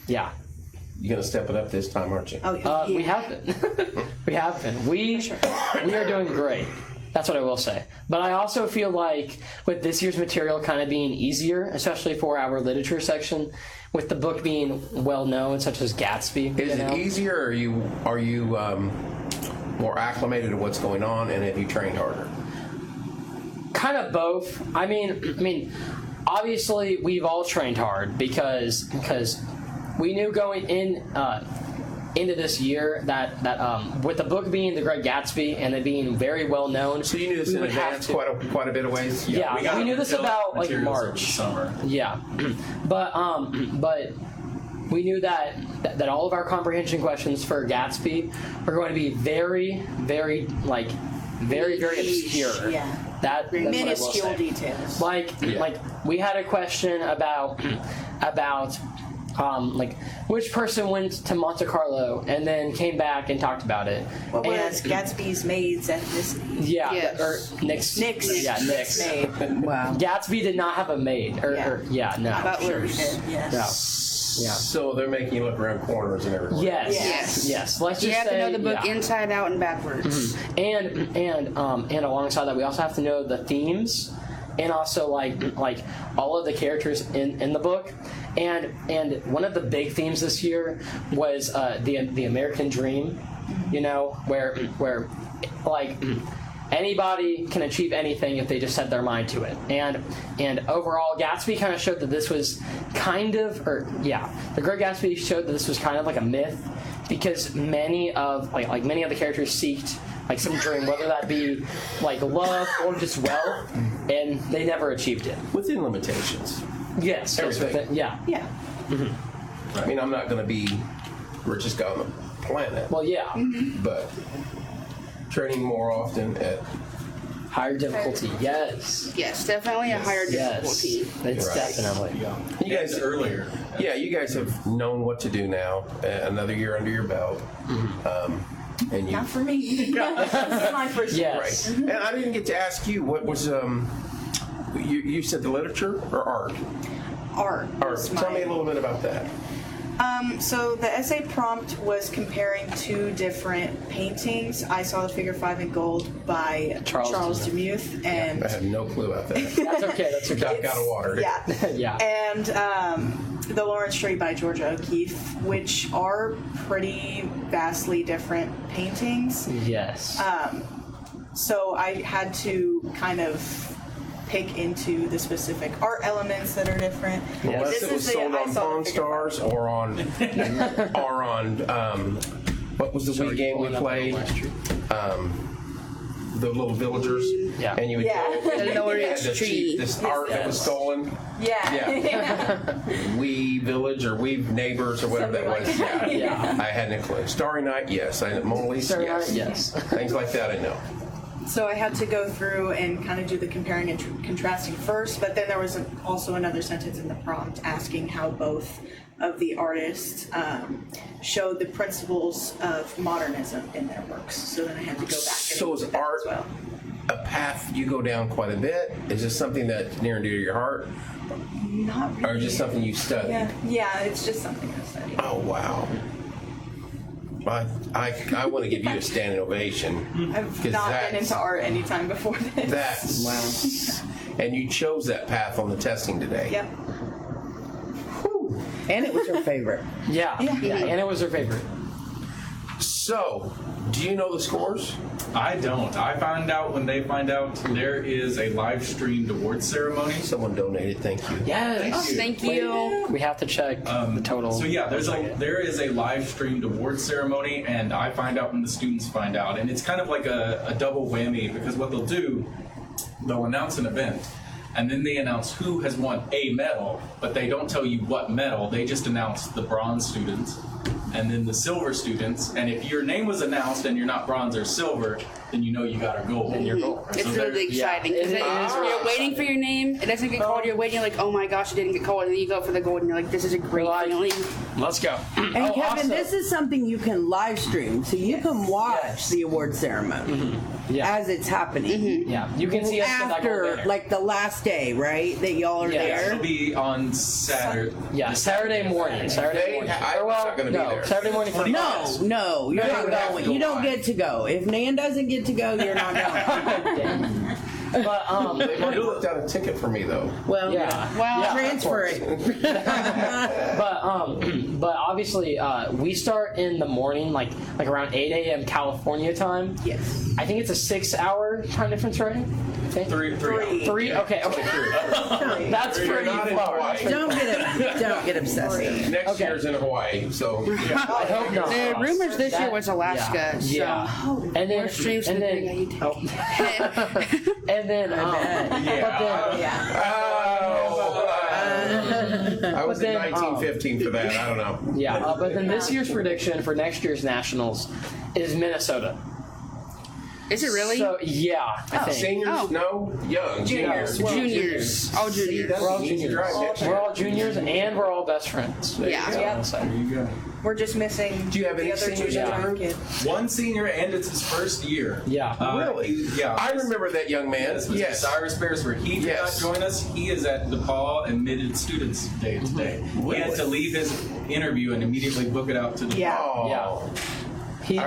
Yeah. You're gonna step it up this time, aren't you? Oh, yeah. We have been. We have been. We are doing great. That's what I will say. But I also feel like with this year's material kind of being easier, especially for our literature section, with the book being well known, such as Gatsby. Is it easier, or are you more acclimated to what's going on, and have you trained harder? Kind of both. I mean, obviously we've all trained hard because we knew going into this year that with the book being The Great Gatsby and it being very well known, So you knew this in advance quite a bit of ways? Yeah, we knew this about like Materials over the March. summer. Yeah, but we knew that all of our comprehension questions for Gatsby were going to be very, very very obscure. Yeah. That's what I will Minuscule say. details. Like we had a question about like which person went to Monte Carlo and then came back and talked about it. What and, was Gatsby's maid's ethnicity? Yeah, Yes. or Nick's. Nick's. Yeah, Nick's. maid. Wow. Gatsby did not have a maid. No. Butlers. Yes. Yeah. So they're making you look around corners and everywhere. Yes. Let's You just have say, to know the book yeah. inside out and backwards. And alongside that, we also have to know the themes, and also like all of the characters in the book. And one of the big themes this year was the American dream. You know, where like anybody can achieve anything if they just set their mind to it. And overall, Gatsby kind of showed that this was The Great Gatsby showed that this was kind of like a myth, because many of many of the characters seeked like some dream, whether that be like love or just wealth, and they never achieved it. Within limitations. Yes, Everything. yeah. Yeah. I mean, I'm not going to be richest guy on the planet, Well, yeah, but training more often at higher difficulty. Yes, Yes, definitely a higher yes, difficulty. it's Right. definitely. you guys earlier. Yeah, you guys have known what to do now. Another year under your belt, and you Not for me. This is my first year. Yes. right. And I didn't get to ask you what was you said the literature or art? Art. Art. was Tell me a my- little bit about that. So the essay prompt was comparing 2 different paintings. I saw the Figure 5 in Gold by Charles Demuth, and I had no clue about that. That's okay. That's okay. Duck out of water. yeah, Yeah. and the Lawrence Tree by Georgia O'Keeffe, which are pretty vastly different paintings. Yes. So I had to kind of pick into the specific art elements that are different. Unless it was sold on Pawn Stars or on what was the Wii game we played? The little villagers. Yeah. And you would Yeah. go and The you Lawrence had to cheat Tree. this art that was stolen. Yeah. Wee Village or Wee Neighbors or whatever that was. Something like that. Yeah. I hadn't a clue. Starry Night, yes. Mona Lisa, Starry yes. Night, yes. Things like that I know. So I had to go through and kind of do the comparing and contrasting first, but then there was also another sentence in the prompt asking how both of the artists showed the principles of modernism in their works. So then I had to go back and So is look at that art as well. a path you go down quite a bit? Is this something that's near and dear to your heart? Not really. Or just something you study? Yeah, it's just something I study. Oh, wow. I want to give you a standing ovation. I've 'cause not been that's- into art any time before this. That's and you chose that path on the testing today. Yep. And it was her favorite. Yeah. And it was her favorite. So, do you know the scores? I don't. I find out when they find out there is a live streamed award ceremony. Someone donated. Thank you. Yes. Thank you. We have to check the total. So yeah, there is a live streamed award ceremony, and I find out when the students find out, and it's kind of like a double whammy, because what they'll do, they'll announce an event, and then they announce who has won a medal, but they don't tell you what medal. They just announce the bronze students and then the silver students, and if your name was announced and you're not bronze or silver, then you know you got a gold. Then you're gold. It's So really they're- exciting because It is really you're waiting for your name. It doesn't get called. You're waiting. You're like, oh my gosh, it didn't get called. And then you go for the gold, and you're like, this is a great feeling. Let's go. And Kevin, this is something you can live stream, so you can watch the award ceremony as it's happening. Yeah, you can see us after, like the last day, right? That y'all are there. It'll be on Saturday. Yeah, Saturday morning. Saturday morning. I'm not going to be there. Saturday morning for No, you're not going. You don't get to go. If Nan doesn't get to go, you're not going. But They might have looked out a ticket for me though. Well, transfer it. but obviously we start in the morning, like around 8 a.m. California time. Yes. I think it's a 6-hour time difference, right? Three. Okay. That's pretty far. Don't get obsessive. Next year's in Hawaii, so I hope not. The rumors this year was Alaska. Yeah. And then streams and than then the and then I was in 1915 for that. I don't know. yeah. But then this year's prediction for next year's nationals is Minnesota. Is it really? So yeah, I think. Seniors? No, young juniors. Juniors. All juniors. We're all juniors. We're all juniors, and we're all best friends. Yeah. There you go. We're just missing. Do you have any the other seniors two in your kids. One senior, and it's his first year. Yeah. Really? Yeah. I remember that young man. This was Cyrus Beresford. He did not join us. He is at DePaul Admitted Students Day today. He had to leave his interview and immediately book it out to DePaul. Yeah.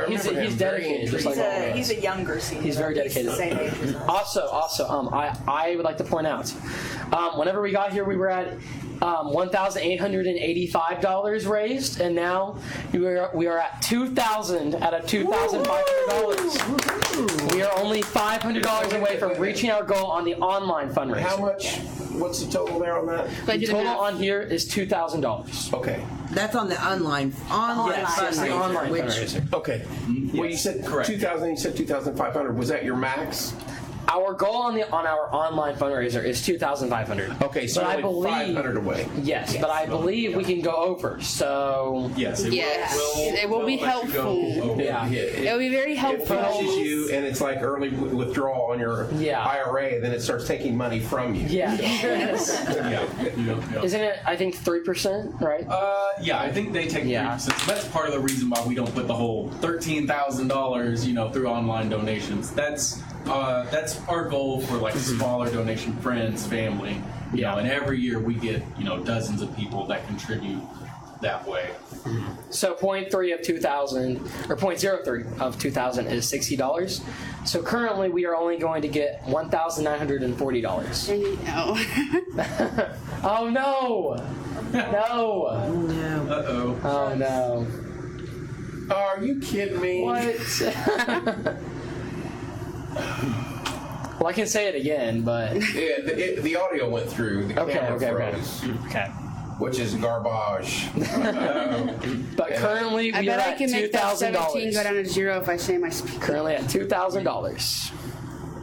He's dedicated. Just like He's a younger senior. He's very dedicated. He's the same age as us. Also, I would like to point out, whenever we got here, we were at $1,885 raised, and now we are at $2,000 out of $2,500. We are only $500 away from reaching our goal on the online fundraiser. How much? What's the total there on that? The total on here is $2,000. Okay. That's on the online Yes, the online fundraiser. Okay. Well, you said correct. 2,000. You said 2,500. Was that your max? Our goal on our online fundraiser is $2,500. Okay, so but you're only 500 away. Yes, but I believe we can go over. So Yes, it will be let you go helpful. over. yeah. It will be very It helpful. pushes you, and it's like early withdrawal on your IRA. Then it starts taking money from you. Yeah. Yeah. Isn't it? I think 3%, right? Yeah, I think they take 3%. That's part of the reason why we don't put the whole $13,000, through online donations. That's our goal for like smaller donation, friends, family. You know, and every year we get dozens of people that contribute that way. So 0.3 of 2,000 or 0.03 of 2,000 is $60. So currently we are only going to get $1,940. No. Oh no! No! Uh-oh. Oh no! Are you kidding me? What? Well, I can say it again, but Yeah, the audio went through. The camera froze, okay. which is garbage. But currently I we are bet I at can make that 17 go down $2,000. to 0 if I say my speech. Currently at $2,000.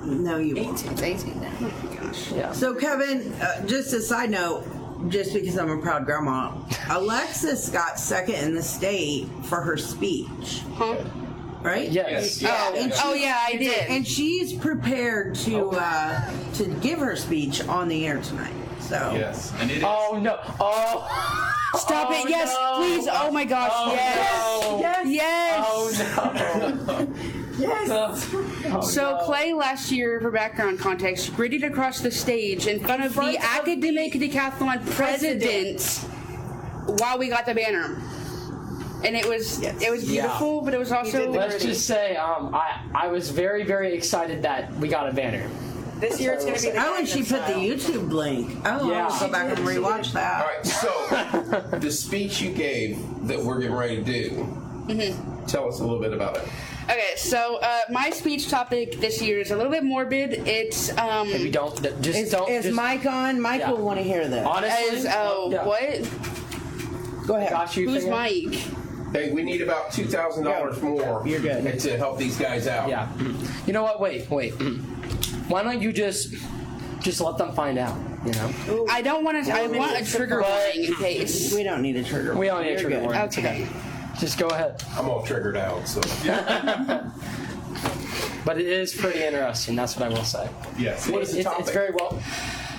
No, you won't. It's 18 now. Oh my gosh. Yeah. So, Kevin, just a side note, just because I'm a proud grandma, Alexis got second in the state for her speech, Huh? right? Yes. Oh yeah, I did. And she's prepared to give her speech on the air tonight. So Yes, and it is. Oh no! Oh! Stop it! Yes, no. please! Oh my gosh! Yes! no. Yes! Oh no! yes. So Clay last year, for background context, gritted across the stage in front of the academic decathlon president while we got the banner, and it was beautiful, but it was also Let's just say, I was very, very excited that we got a banner. This year it's going to be the Oh, and she put the YouTube link. Oh, Yeah. I'll go back and rewatch that. All right, so the speech you gave that we're getting ready to do, tell us a little bit about it. Okay, so my speech topic this year is a little bit morbid. It's Maybe don't just Is don't. Mike on? Mike Yeah. will want to hear this. Honestly, yeah. what? Go ahead. Got you. Who's finger? Mike? Hey, we need about $2,000 more. You're good. To help these guys out. Yeah. You know what? Wait. Why don't you just let them find out? You know. I don't want to. I want a trigger warning in case. We don't need a trigger. We don't need a You're trigger good. warning. Okay. Just go ahead. I'm all triggered out, so. But it is pretty interesting. That's what I will say. Yes. What is the topic? It's very well.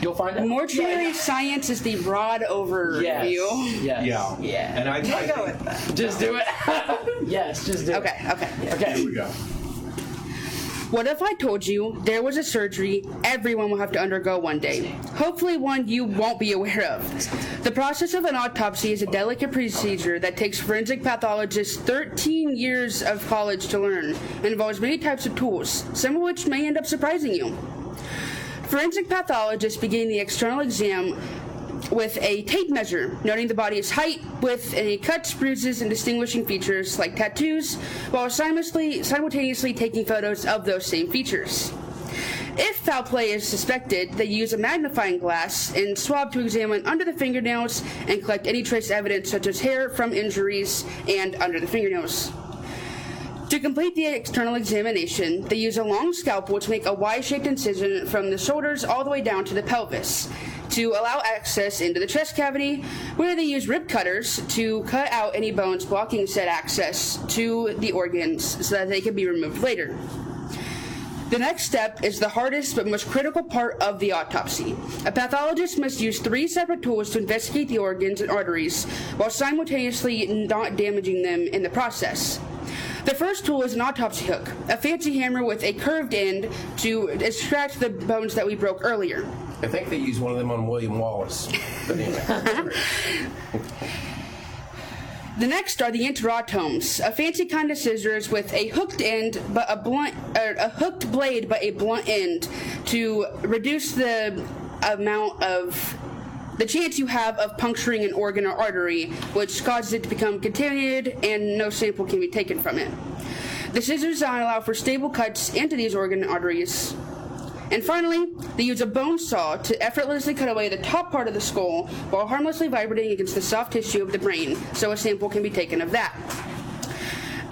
You'll find it. Mortuary science is the broad overview. Yes. Yeah. And I Go with that. Just do it. Yes, just do it. Okay. Here we go. What if I told you there was a surgery everyone will have to undergo one day? Hopefully one you won't be aware of. The process of an autopsy is a delicate procedure that takes forensic pathologists 13 years of college to learn and involves many types of tools, some of which may end up surprising you. Forensic pathologists begin the external exam with a tape measure, noting the body's height, width, any cuts, bruises, and distinguishing features like tattoos, while simultaneously taking photos of those same features. If foul play is suspected, they use a magnifying glass and swab to examine under the fingernails and collect any trace evidence such as hair from injuries and under the fingernails. To complete the external examination, they use a long scalpel to make a Y-shaped incision from the shoulders all the way down to the pelvis to allow access into the chest cavity, where they use rib cutters to cut out any bones blocking said access to the organs so that they can be removed later. The next step is the hardest but most critical part of the autopsy. A pathologist must use 3 separate tools to investigate the organs and arteries while simultaneously not damaging them in the process. The first tool is an autopsy hook, a fancy hammer with a curved end to extract the bones that we broke earlier. I think they use one of them on William Wallace. But anyway. The next are the interotomes, a fancy kind of scissors with a hooked end but a hooked blade but a blunt end to reduce the chance you have of puncturing an organ or artery, which causes it to become contaminated and no sample can be taken from it. The scissors design allow for stable cuts into these organ and arteries. And finally, they use a bone saw to effortlessly cut away the top part of the skull while harmlessly vibrating against the soft tissue of the brain, so a sample can be taken of that.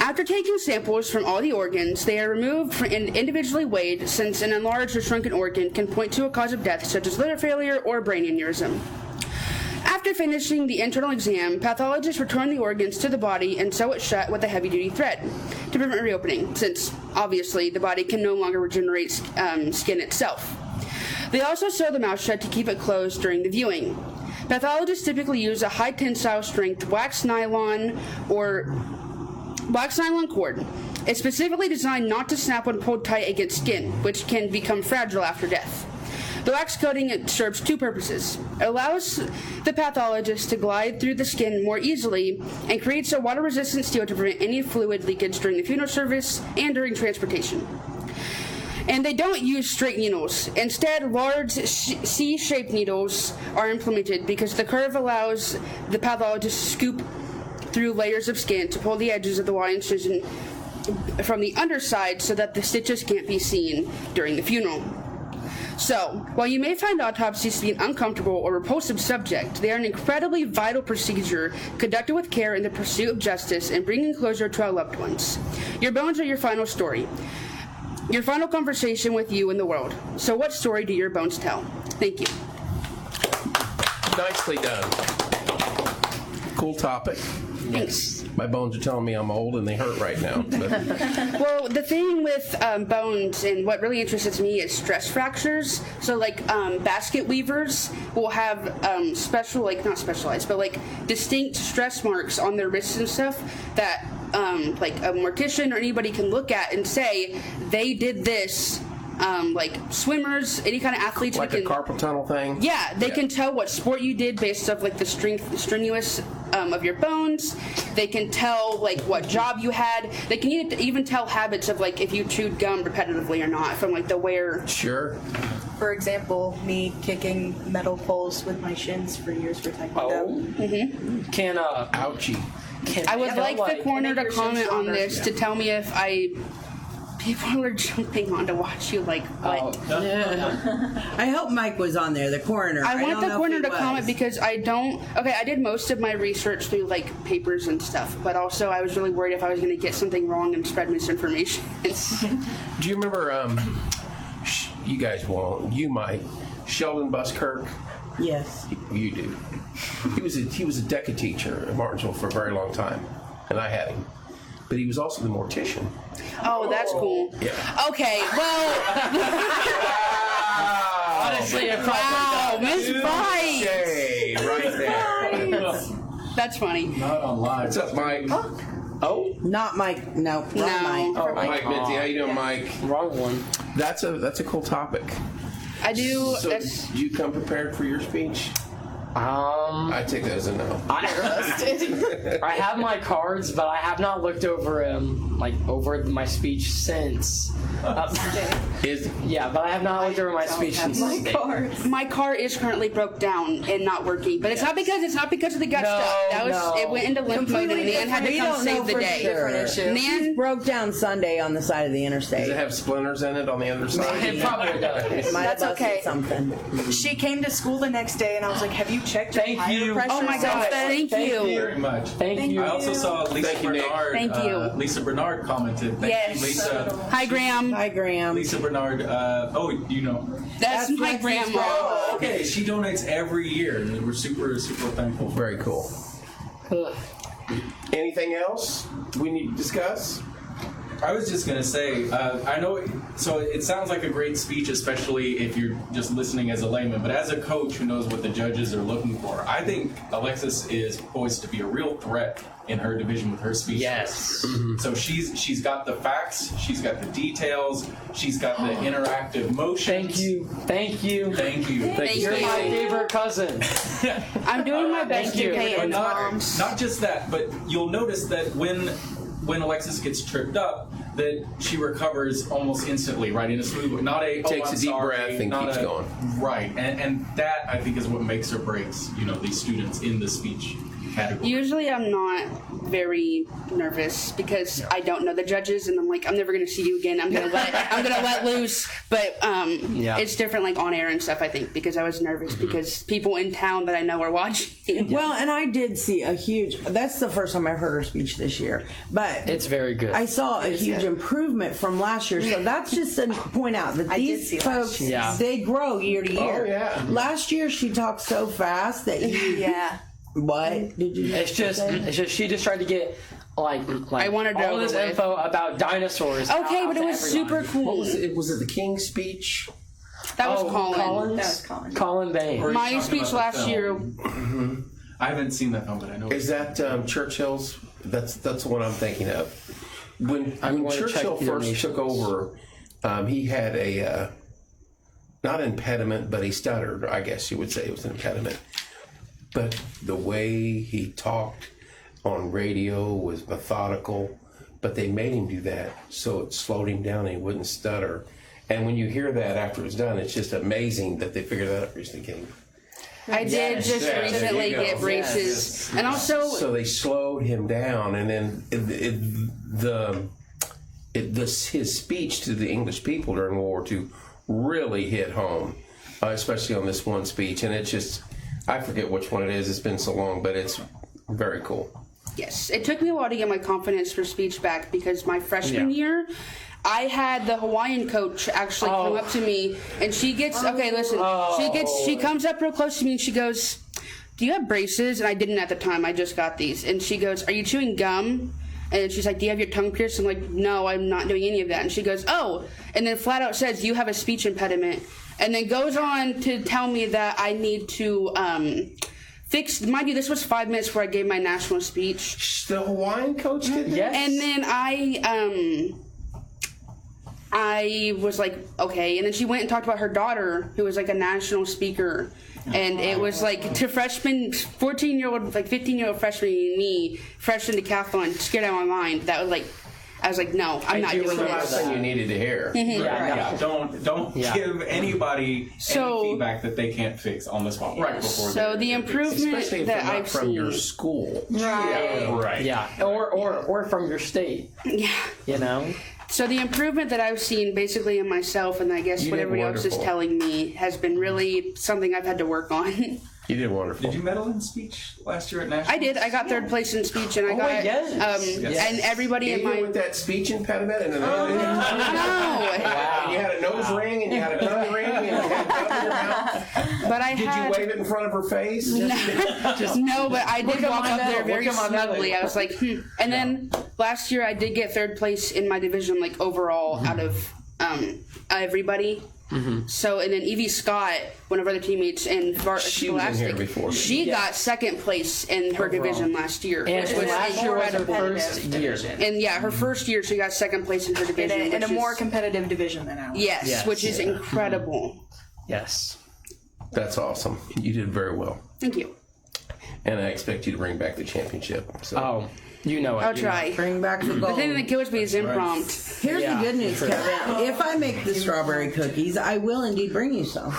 After taking samples from all the organs, they are removed and individually weighed, since an enlarged or shrunken organ can point to a cause of death such as liver failure or brain aneurysm. After finishing the internal exam, pathologists return the organs to the body and sew it shut with a heavy-duty thread to prevent reopening, since obviously the body can no longer regenerate skin itself. They also sew the mouth shut to keep it closed during the viewing. Pathologists typically use a high tensile strength wax nylon cord. It's specifically designed not to snap when pulled tight against skin, which can become fragile after death. The wax coating serves 2 purposes. It allows the pathologist to glide through the skin more easily and creates a water-resistant steel to prevent any fluid leakage during the funeral service and during transportation. And they don't use straight needles. Instead, large C-shaped needles are implemented because the curve allows the pathologist to scoop through layers of skin to pull the edges of the wide incision from the underside so that the stitches can't be seen during the funeral. So, while you may find autopsies to be an uncomfortable or repulsive subject, they are an incredibly vital procedure conducted with care in the pursuit of justice and bringing closure to our loved ones. Your bones are your final story, your final conversation with you and the world. So what story do your bones tell? Thank you. Nicely done. Cool topic. Thanks. My bones are telling me I'm old and they hurt right now. But Well, the thing with bones and what really interests me is stress fractures. So, like, basket weavers will have special, like, not specialized, but, like, distinct stress marks on their wrists and stuff that, like, a mortician or anybody can look at and say, they did this. Like swimmers, any kind of athletes. like a carpal tunnel thing? Yeah, they can tell what sport you did based off like the strenuous of your bones. They can tell like what job you had. They can even tell habits of like if you chewed gum repetitively or not from like the wear. Sure. For example, me kicking metal poles with my shins for years for taekwondo. Can Ouchie. I would like the coroner to your comment shins on stronger. this to tell me if people are jumping on to watch you like what. I hope Mike was on there, the coroner. I want don't the know if coroner he to was. comment because I did most of my research through like papers and stuff, but also I was really worried if I was going to get something wrong and spread misinformation. Do you remember, you guys won't, you might, Sheldon Buskirk? Yes. You do. He was a DECA teacher at Martinsville for a very long time, and I had him. But he was also the mortician. Oh, that's cool. Yeah. Okay, well, Honestly, it Wow, probably does. Miss Bite. Hey, right there. That's funny. Not online. What's up, Mike? Oh, Not Mike. No, wrong No. Mike. oh, Mike Minty, how you doing, Mike? wrong one. That's a cool topic. I do. So, That's, do you come prepared for your speech? I take that as a no. I have my cards, but I have not looked over over my speech since. Yeah, but I have not looked over my speech since. my car is currently broke down and not working, but it's not because of the gut No, stuff. That was no. it went into limp mode, and Nan had to We come don't know save the for day. sure. Nan, Broke down Sunday on the side of the interstate. Does it have splinters in it on the other side? It probably does. Might have That's busted okay. something. She came to school the next day, and I was like, "Have you checked your Thank tire you. pressure?" oh my gosh, thank you. Very much. Thank you. I also saw Lisa Thank you, Nick. Bernard. Thank you. Lisa Bernard commented. Thank Yes. you, Lisa. Hi, Graham. Hi, Graham. Lisa Bernard. You know. That's my Lexi's grandma. Oh, okay. She donates every year, and we're super thankful. Very cool. Anything else we need to discuss? I was just gonna say, I know. So it sounds like a great speech, especially if you're just listening as a layman. But as a coach who knows what the judges are looking for, I think Alexis is poised to be a real threat in her division with her speech. Yes. So she's got the facts, she's got the details, she's got the interactive motions. Thank you. Thank you. Thank you. Thank You're you. my favorite cousin. I'm doing my best Thank you. to pay But it. not just that, but you'll notice that when Alexis gets tripped up, that she recovers almost instantly, right, in a smooth way. Not a Takes I'm a deep sorry, breath and not keeps going. Right, and that I think is what makes or breaks these students in the speech category. Usually I'm not very nervous because I don't know the judges, and I'm like, I'm never gonna see you again. I'm gonna let loose. But it's different like on air and stuff, I think, because I was nervous because people in town that I know are watching. Well, and I did see a huge. That's the first time I've heard her speech this year, but It's very good. I saw a huge improvement from last year. So that's just to point out that I did these see last folks year. Yeah. they grow year to year. Oh, yeah. Last year she talked so fast that you. Yeah. What did you? It's just she just tried to get like I wanted to all this over with. info about dinosaurs. Okay, out but it to was everybody. super cool. What was it? Was it the King's speech? That was Oh, Colin. That was Colin. Colin Bain. Or are you My talking speech about the last film? year. I haven't seen that film, but I know. Is that Churchill's? That's what I'm thinking of. When I'm going to Churchill check the first donations. took over, he had a not impediment, but he stuttered. I guess you would say it was an impediment. But the way he talked on radio was methodical. But they made him do that, so it slowed him down and he wouldn't stutter. And when you hear that after it's done, it's just amazing that they figured that out recently. I did just Yes, there recently you go. get braces, and also So they slowed him down, and then his speech to the English people during World War II really hit home, especially on this one speech. And it's just, I forget which one it is. It's been so long, but it's very cool. yes, it took me a while to get my confidence for speech back because my freshman year, I had the Hawaiian coach actually come up to me, and she gets she comes up real close to me and she goes, "Do you have braces?" And I didn't at the time. I just got these, and she goes, "Are you chewing gum?" And she's like, "Do you have your tongue pierced?" I'm like, "No, I'm not doing any of that." And she goes, "Oh," and then flat out says, "You have a speech impediment," and then goes on to tell me that I need to fix. Mind you, this was 5 minutes before I gave my national speech. The Hawaiian coach did that? Yes. And then I was like, okay. And then she went and talked about her daughter, who was like a national speaker. And it was like to freshmen, 14-year-old, like 15-year-old freshman, me, fresh in Decathlon, scared out of my mind. That was like, I was like, no, I'm not do doing The remember last this. thing you needed to hear. Yeah, don't give anybody So- any feedback that they can't fix on the spot right before. So they're- the improvement Especially if that they're not I've from seen. your school. right. Yeah, or from your state. Yeah. You know. So the improvement that I've seen basically in myself, and I guess You what did everybody else is wonderful. telling me, has been really something I've had to work on. You did wonderful. Did you medal in speech last year at national? I did. I got third place in speech, and I got yes. and everybody in Even my with that speech impediment and no. and you had a nose ring and you had a tongue ring and you had gum in your mouth. But I Did had you wave it in front of her face? no, but I did walk up there very Look at my medal. smoothly. I was like, And then last year I did get third place in my division, like overall out of everybody. So, and then Evie Scott, one of our other teammates in She was in here before. she got second place in her division last year. And which was last year was her incredible. first year. And yeah, her first year she got second place in her division. in a which more is- competitive division than ours. Yes, which is incredible. Yes. That's awesome. You did very well. Thank you. And I expect you to bring back the championship. So. Oh, you know it. I'll you know. try. Bring back the The gold. thing that kills me is impromptu. Here's Yeah, the good news, true. Kevin. If I make the strawberry cookies, I will indeed bring you some.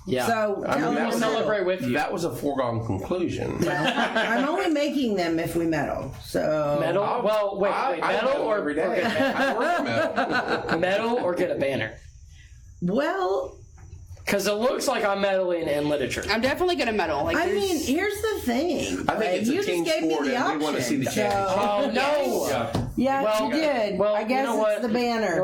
Yeah. So I mean, tell that them was to celebrate with you. That was a foregone conclusion. I'm only making them if we medal. So Medal? Well, wait, I medal medal or every day. I work medal. medal or get a banner? well, Because it looks like I'm medaling in literature. I'm definitely gonna medal. Like, I there's- mean, here's the thing. I think it's you a team just gave me sport, the and option. we want to see the So- championship. Oh, no! Yeah. Yeah, Well, you did. well, I guess you know what? it's the banner. You know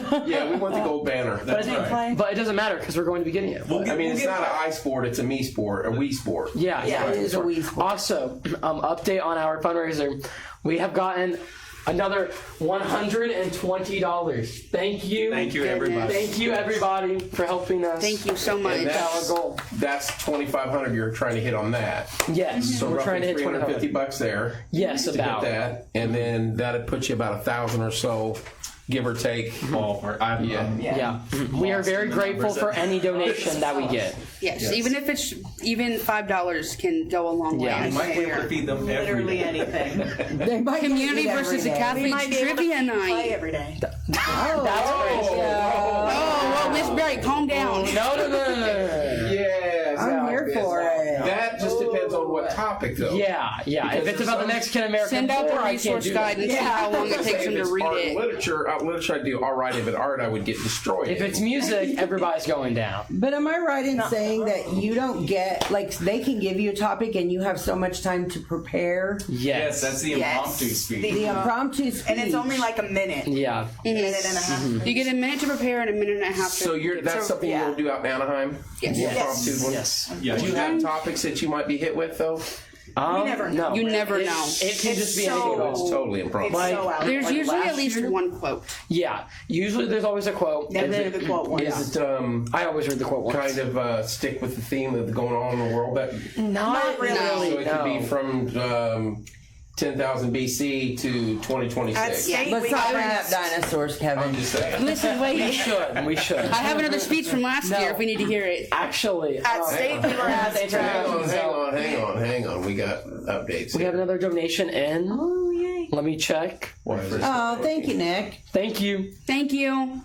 what? Yeah, we want the gold banner. That's right. But it doesn't matter because we're going to be getting it. I mean, it's not an I sport; it's a me sport, a we sport. Yeah, Yeah, it is a Wii sport. Also, update on our fundraiser. We have gotten another $120. Thank you. Thank you, everybody. Thank you, everybody, for helping us. Thank you so much. And Our goal. that's 2,500. You're trying to hit on that. Yes, So we're trying to hit 350 $250. bucks there. Yes, to about. hit that, and then that'd put you about 1,000 or so, give or take. Ballpark. Yeah. We are very grateful for any donation that we get. Yes, even if it's even $5 can go a long way. Yeah. I You might be able to swear. feed them Literally every day. anything. They might Community eat every versus day. We Catholics might be able to trivia play night. every day. Oh, That's crazy. Oh, Miss Berry, calm down. No. Yes, I'm here for it. That just depends on what topic, though. Yeah. If it's about the Mexican American Send out the War, I can't resource do guide that. and see how long it takes If them to it's read art it. and literature, I'd do all right. If it's art, I would get destroyed. If it's music, everybody's going down. But am I right in saying that you don't get, like, they can give you a topic and you have so much time to prepare? Yes, that's the impromptu speech. The impromptu speech. And it's only like a minute. Yeah. Minute and a half. You get a minute to prepare and a minute and a half. So that's So, something yeah. you'll do out in Anaheim? Yes. The Yes. impromptu one? Yes. Yeah, Do you have topics that you might be hit with, though? You never know. No. You never know. It can just be so- anything. Oh, it's totally impromptu. It's so out. There's Like usually last at least year? one quote. Yeah. Usually there's always a quote. Never And do then- the quote once. Is it I always read the quote once. kind of stick with the theme of going on in the world? That Not really. so it could be from 10,000 BC to 2026. At state, Let's we not got bring up asked. dinosaurs, I'm Kevin. just saying. Listen, We wait. should. We should. I have another speech from last year if we need to hear it. Actually, At state, we were asked. Hang on. We got updates. we have another donation in. Oh, yay. Let me check. Oh, thank you, Nick. Thank you. Thank you.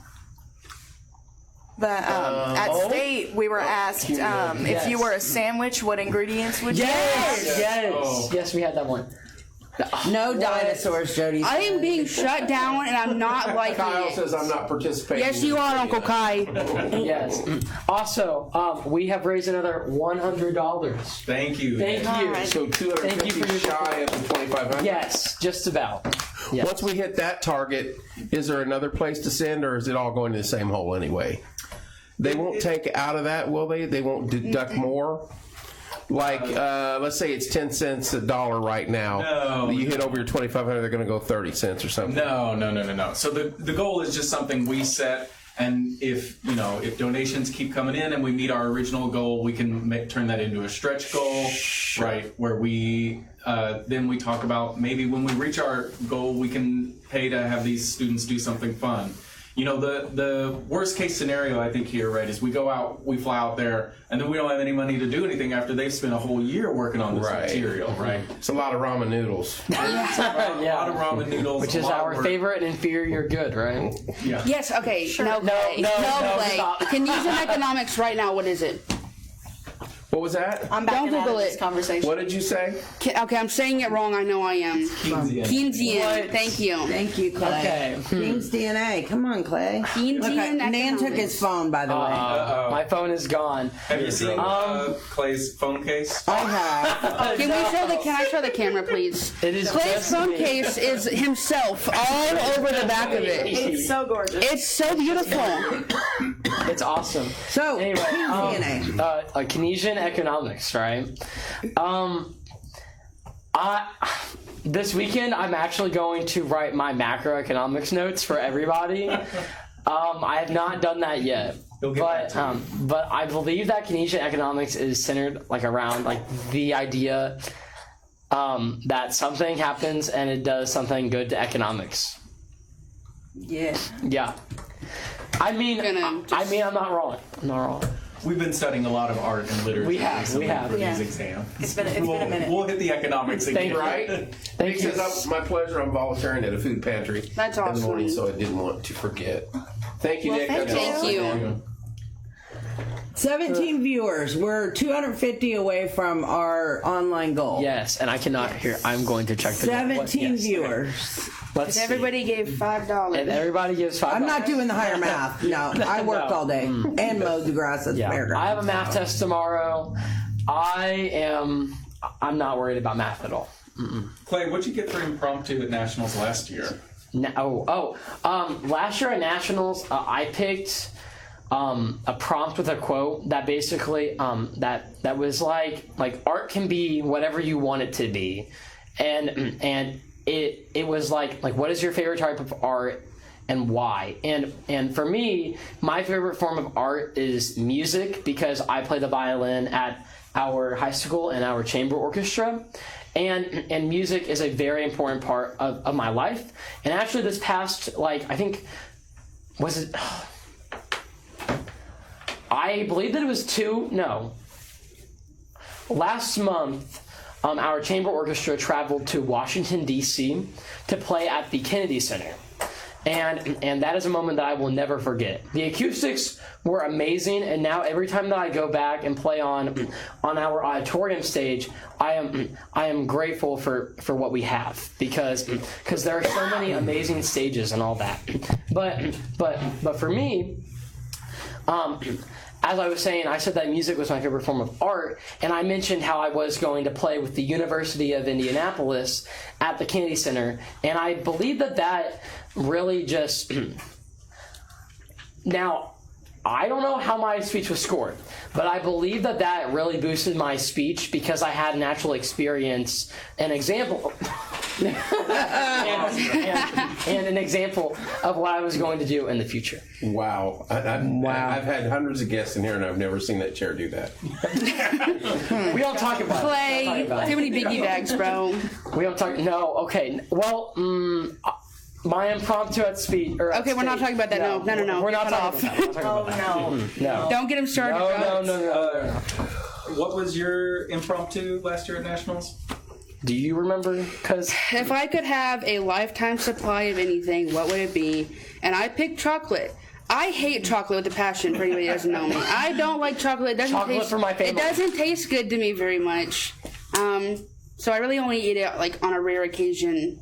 But at state, we were asked Yes. if you were a sandwich, what ingredients would you Yes. use? Yes. Oh. Yes, we had that one. No dinosaurs, Jody. I am being shut down and I'm not liking Kyle it. says I'm not participating. Yes, you are, Uncle Kai. Yes. Also, we have raised another $100. Thank you. Thank you. So Thank you for 250 your shy of the 2,500. Yes, just about. Yes. Once we hit that target, is there another place to send, or is it all going to the same hole anyway? They won't take out of that, will they? They won't deduct more. Like, let's say it's 10 cents a dollar right now. No. You hit over your 2,500, they're going to go 30 cents or something. No. So the goal is just something we set, and if donations keep coming in and we meet our original goal, we can turn that into a stretch goal, right? Where we then we talk about maybe when we reach our goal, we can pay to have these students do something fun. The worst case scenario I think here, right, is we fly out there, and then we don't have any money to do anything after they've spent a whole year working on this Right. material, right? It's a lot of ramen noodles. A lot of ramen noodles, Which a is lot of our work. favorite and inferior good, right? Yeah. Yes, okay. No No, play. no, play. stop. Can you use an economics right now? What is it? What was that? I'm backing Don't out of Google this it. conversation. What did you say? Okay, I'm saying it wrong. I know I am. Keynesian. Keynesian. Thank you. Thank you, Clay. Okay. King's DNA. Come on, Clay. Keynesian Look, Nan took his phone, by the way. My phone is gone. Have you seen Clay's phone case? I have. Can I show the camera, please? It is Clay's just phone me. case is himself all over the back of it. It's so gorgeous. It's so beautiful. It's awesome. So, Anyway, King's DNA. Keynesian economics, right? This weekend I'm actually going to write my macroeconomics notes for everybody. I have not done that yet. He'll get back to you. But I believe that Keynesian economics is centered like around like the idea that something happens and it does something good to economics. Yeah. Yeah. I mean, I'm not wrong. I'm not wrong. We've been studying a lot of art and literature We have. for Yeah. these exams. It's been a minute. We'll hit the economics again. Thank you. Right? Thank you. Because it's my pleasure. I'm volunteering at a food pantry That's in the awesome. morning, so I didn't want to forget. Thank you, Well, Nick. thank That's you. awesome. Thank you. 17 viewers. We're 250 away from our online goal. Yes, and I cannot hear. I'm going to check the 17 yes. viewers. Let's see. Everybody gave $5. And everybody gives $5. I'm not doing the higher math. No, I worked all day and mowed the grass at the Yeah, fairgrounds. I have a math test tomorrow. I'm not worried about math at all. Clay, what'd you get for impromptu at Nationals last year? Last year at Nationals, I picked a prompt with a quote that basically that was like art can be whatever you want it to be, and it was like what is your favorite type of art and why? And for me, my favorite form of art is music because I play the violin at our high school and our chamber orchestra. And music is a very important part of my life. And actually this past, I think, I believe that it was last month, our chamber orchestra traveled to Washington, D.C. to play at the Kennedy Center. And that is a moment that I will never forget. The acoustics were amazing, and now every time that I go back and play on our auditorium stage, I am grateful for what we have because there are so many amazing stages and all that. But for me, as I was saying, I said that music was my favorite form of art, and I mentioned how I was going to play with the University of Indianapolis at the Kennedy Center, and I believe that really just... Now, I don't know how my speech was scored, but I believe that really boosted my speech because I had an actual experience, an example... and an example of what I was going to do in the future. Wow. I've had hundreds of guests in here, and I've never seen that chair do that. We don't talk about Clay, it. too many biggie bags, bro. We don't talk. No, okay. Well, my impromptu at speed. Okay, we're not talking about that. No. We're not Cut talking about that. Oh no. No. Don't get him started. bro. No. What was your impromptu last year at Nationals? Do you remember? Because If I could have a lifetime supply of anything, what would it be? And I picked chocolate. I hate chocolate with a passion, for anybody who doesn't know me. I don't like chocolate. It doesn't Chocolate taste, for my family. It doesn't taste good to me very much. So I really only eat it on a rare occasion.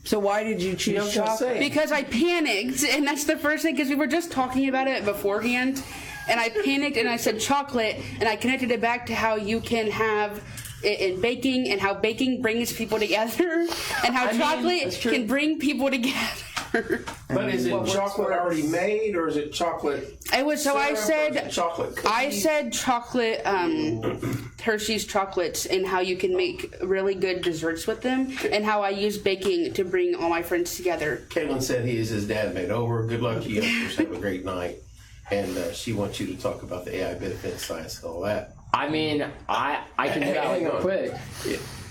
So why did you choose just chocolate? say. Because I panicked, and that's the first thing, because we were just talking about it beforehand, and I panicked and I said chocolate, and I connected it back to how you can have it in baking, and how baking brings people together, and how that's chocolate true. can bring people together. But is it chocolate already made, or is it chocolate? It was so I syrup, or is said it chocolate cookies? I said chocolate, Hershey's chocolates, and how you can make really good desserts with them, and how I use baking to bring all my friends together. Caitlin said he is his dad made over. Good luck to you. Have a great night. And she wants you to talk about the AI benefit science and all that. I mean, I can do that Hang real on. quick.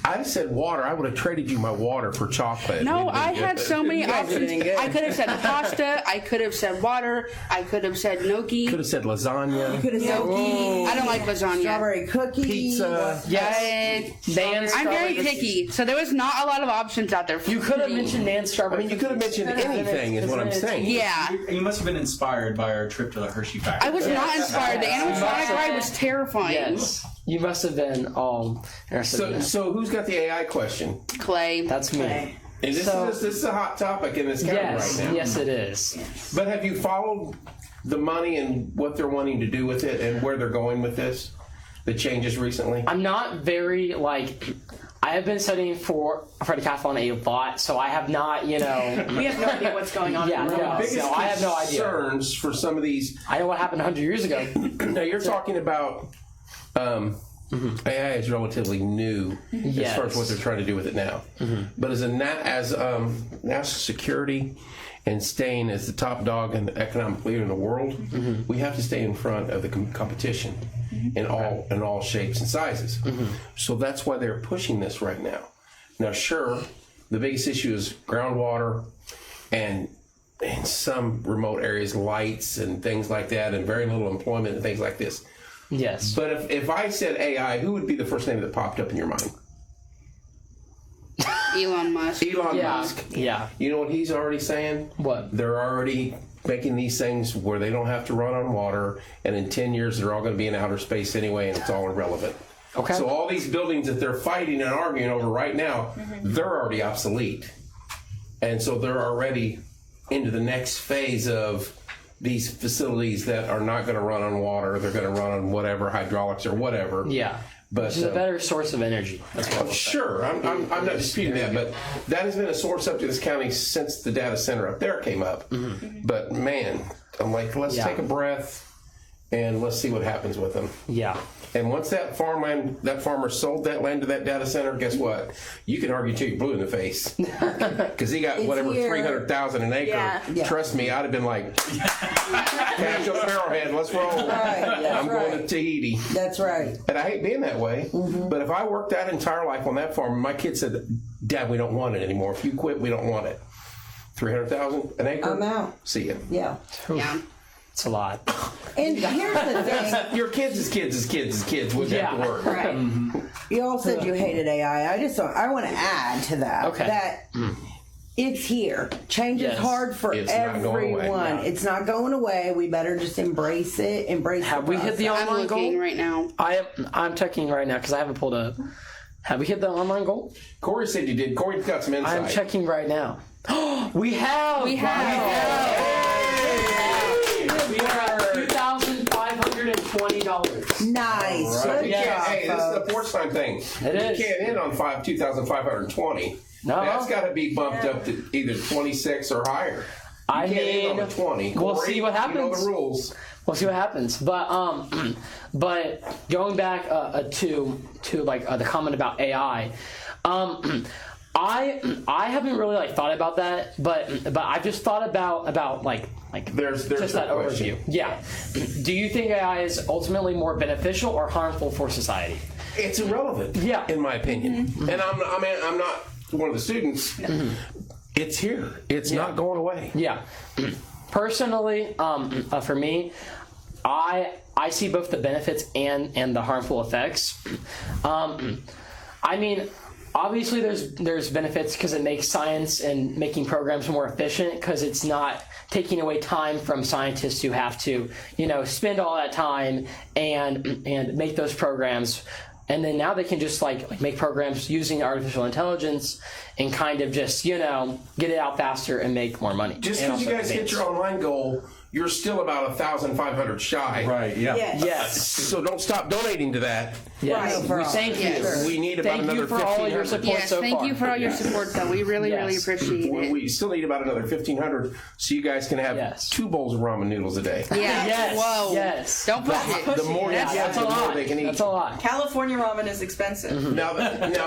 I said water. I would have traded you my water for chocolate. No, You'd been I good. had so many guys are options. doing good. I could have said pasta. I could have said water. I could have said gnocchi. Could have said lasagna. Could have said I don't like lasagna. strawberry cookie. Pizza. Nan's I'm very strawberry- picky, so there was not a lot of options out there. For You could have me. mentioned Nan's I strawberry. mean, you could have mentioned anything, is what I'm saying. Yeah, You must have been inspired by our trip to the Hershey factory. I was not inspired. The animatronic ride was terrifying. Yes, you must have been interested in that. So who's got the AI question? Clay. That's me. Okay. And this is a hot topic in this county Yes, right now. yes, it is. But have you followed the money and what they're wanting to do with it and where they're going with this? The changes recently? I'm not very I have been studying for Decathlon a lot, so I have not, We have no idea what's going on. Yeah, in the no. world. Biggest So I have no idea. concerns for some of these. I know what happened 100 years ago. Now you're talking about AI is relatively new as far as what they're trying to do with it now. But as national security and staying as the top dog and the economic leader in the world, we have to stay in front of the competition in all shapes and sizes. So that's why they're pushing this right now. Now, sure, the biggest issue is groundwater and in some remote areas, lights and things like that, and very little employment and things like this. Yes. But if I said AI, who would be the first name that popped up in your mind? Elon Musk. Elon Musk. Yeah. You know what he's already saying? What? They're already making these things where they don't have to run on water, and in 10 years they're all going to be in outer space anyway, and it's all irrelevant. Okay. So all these buildings that they're fighting and arguing over right now, they're already obsolete. And so they're already into the next phase of these facilities that are not going to run on water. They're going to run on whatever, hydraulics or whatever. Yeah. But Which is a better source of energy. That's what I will say. sure, I'm not disputing that, but that has been a source up to this county since the data center up there came up. But man, I'm like, let's take a breath and let's see what happens with them. Yeah. And once that farmer sold that land to that data center, guess what? You can argue till you're blue in the face because he got whatever here. $300,000 an acre. Yeah. Trust me, I'd have been like, catch up Arrowhead, let's roll. I'm going to Tahiti. That's right. And I hate being that way, but if I worked that entire life on that farm, my kid said, "Dad, we don't want it anymore. If you quit, we don't want it." $300,000 an acre. I'm out. See ya. Yeah. Yeah. It's a lot. And here's the thing. Your kids is kids is kids is kids. Wouldn't have to work. Right. You all said you hated AI. I want to add to that. Okay. That it's here. Change is Yes. hard for It's not going away. everyone. No. It's not going away. We better just embrace it. Embrace Have the we hit the process. I'm online looking goal? right now. I'm checking right now because I haven't pulled up. Have we hit the online goal? Corey said you did. Corey's got some insight. I'm checking right now. We have. We have. We are at $2,520. Nice. Right. Good You can't- job, hey, this is folks. the porch time thing. It is. You can't end on 2,520. No. That's got to be bumped up to either 26 or higher. I You can't end mean, on the 20. we'll Corey, see what You know happens. the rules. We'll see what happens. But going back to the comment about AI, I haven't really thought about that, but I've just thought about There's just that a question. overview. Yeah. Do you think AI is ultimately more beneficial or harmful for society? It's irrelevant, Yeah. in my opinion. And I'm not one of the students. It's here. It's not going away. Yeah. Personally, for me, I see both the benefits and the harmful effects. I mean, obviously there's benefits because it makes science and making programs more efficient because it's not taking away time from scientists who have to, spend all that time and make those programs. And then now they can just make programs using artificial intelligence and kind of just, get it out faster and make more money. Just And because you also guys hit advance. your online goal, you're still about 1,500 shy. Right, yeah. Yes. Yes. So don't stop donating to that. Yes. Right, for all. Thank you. Yes. We need about Thank another you for all your 1,500. support Yes, so thank far. you for all your support, though. We really, really Yes. appreciate it. We still need about another 1,500 so you guys can have Yes. 2 bowls of ramen noodles a day. Yeah. Yes. Whoa. Yes. Don't push it. The more you Yeah, get, that's a the more lot. they can eat. That's a lot. California ramen is expensive. Now,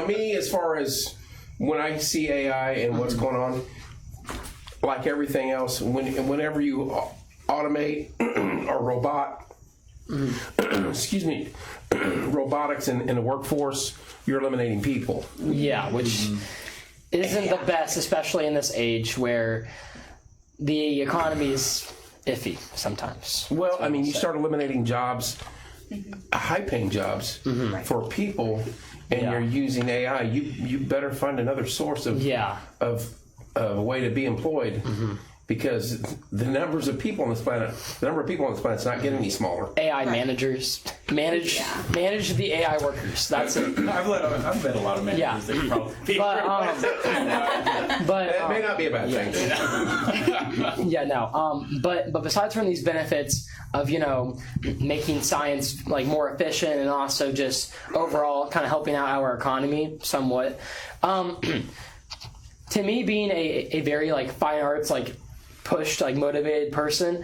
me, as far as when I see AI and what's going on, like everything else, whenever you automate or excuse me, robotics in the workforce, you're eliminating people. Yeah, which isn't the best, especially in this age where the economy is iffy sometimes. Well, I mean, you start eliminating jobs, high-paying jobs for people, and Yeah. you're using AI. You better find another source of a way to be employed. Because the numbers of people on this planet, is not getting any smaller. AI managers manage the AI workers. That's it. I've met a lot of managers Yeah. that could probably be But It may not be a bad thing. but besides from these benefits of making science more efficient and also just overall kind of helping out our economy somewhat, to me being a very fine arts pushed motivated person,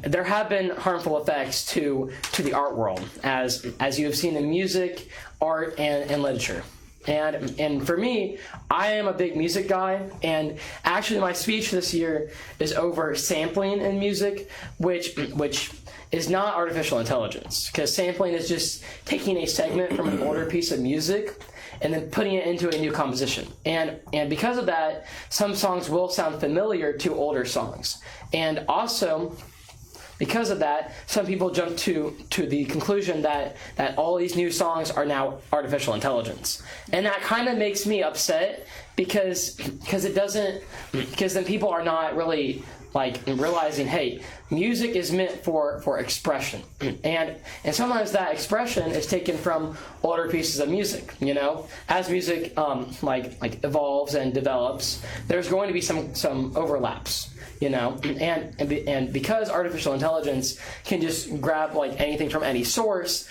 there have been harmful effects to the art world as you have seen in music, art, and literature. And for me, I am a big music guy, and actually my speech this year is over sampling in music, which is not artificial intelligence, because sampling is just taking a segment from an older piece of music and then putting it into a new composition. And because of that, some songs will sound familiar to older songs. And also, because of that, some people jump to the conclusion that all these new songs are now artificial intelligence. And that kind of makes me upset because then people are not really like realizing, hey, music is meant for expression, and sometimes that expression is taken from older pieces of music. You know, as music like evolves and develops, there's going to be some overlaps. You know, and because artificial intelligence can just grab like anything from any source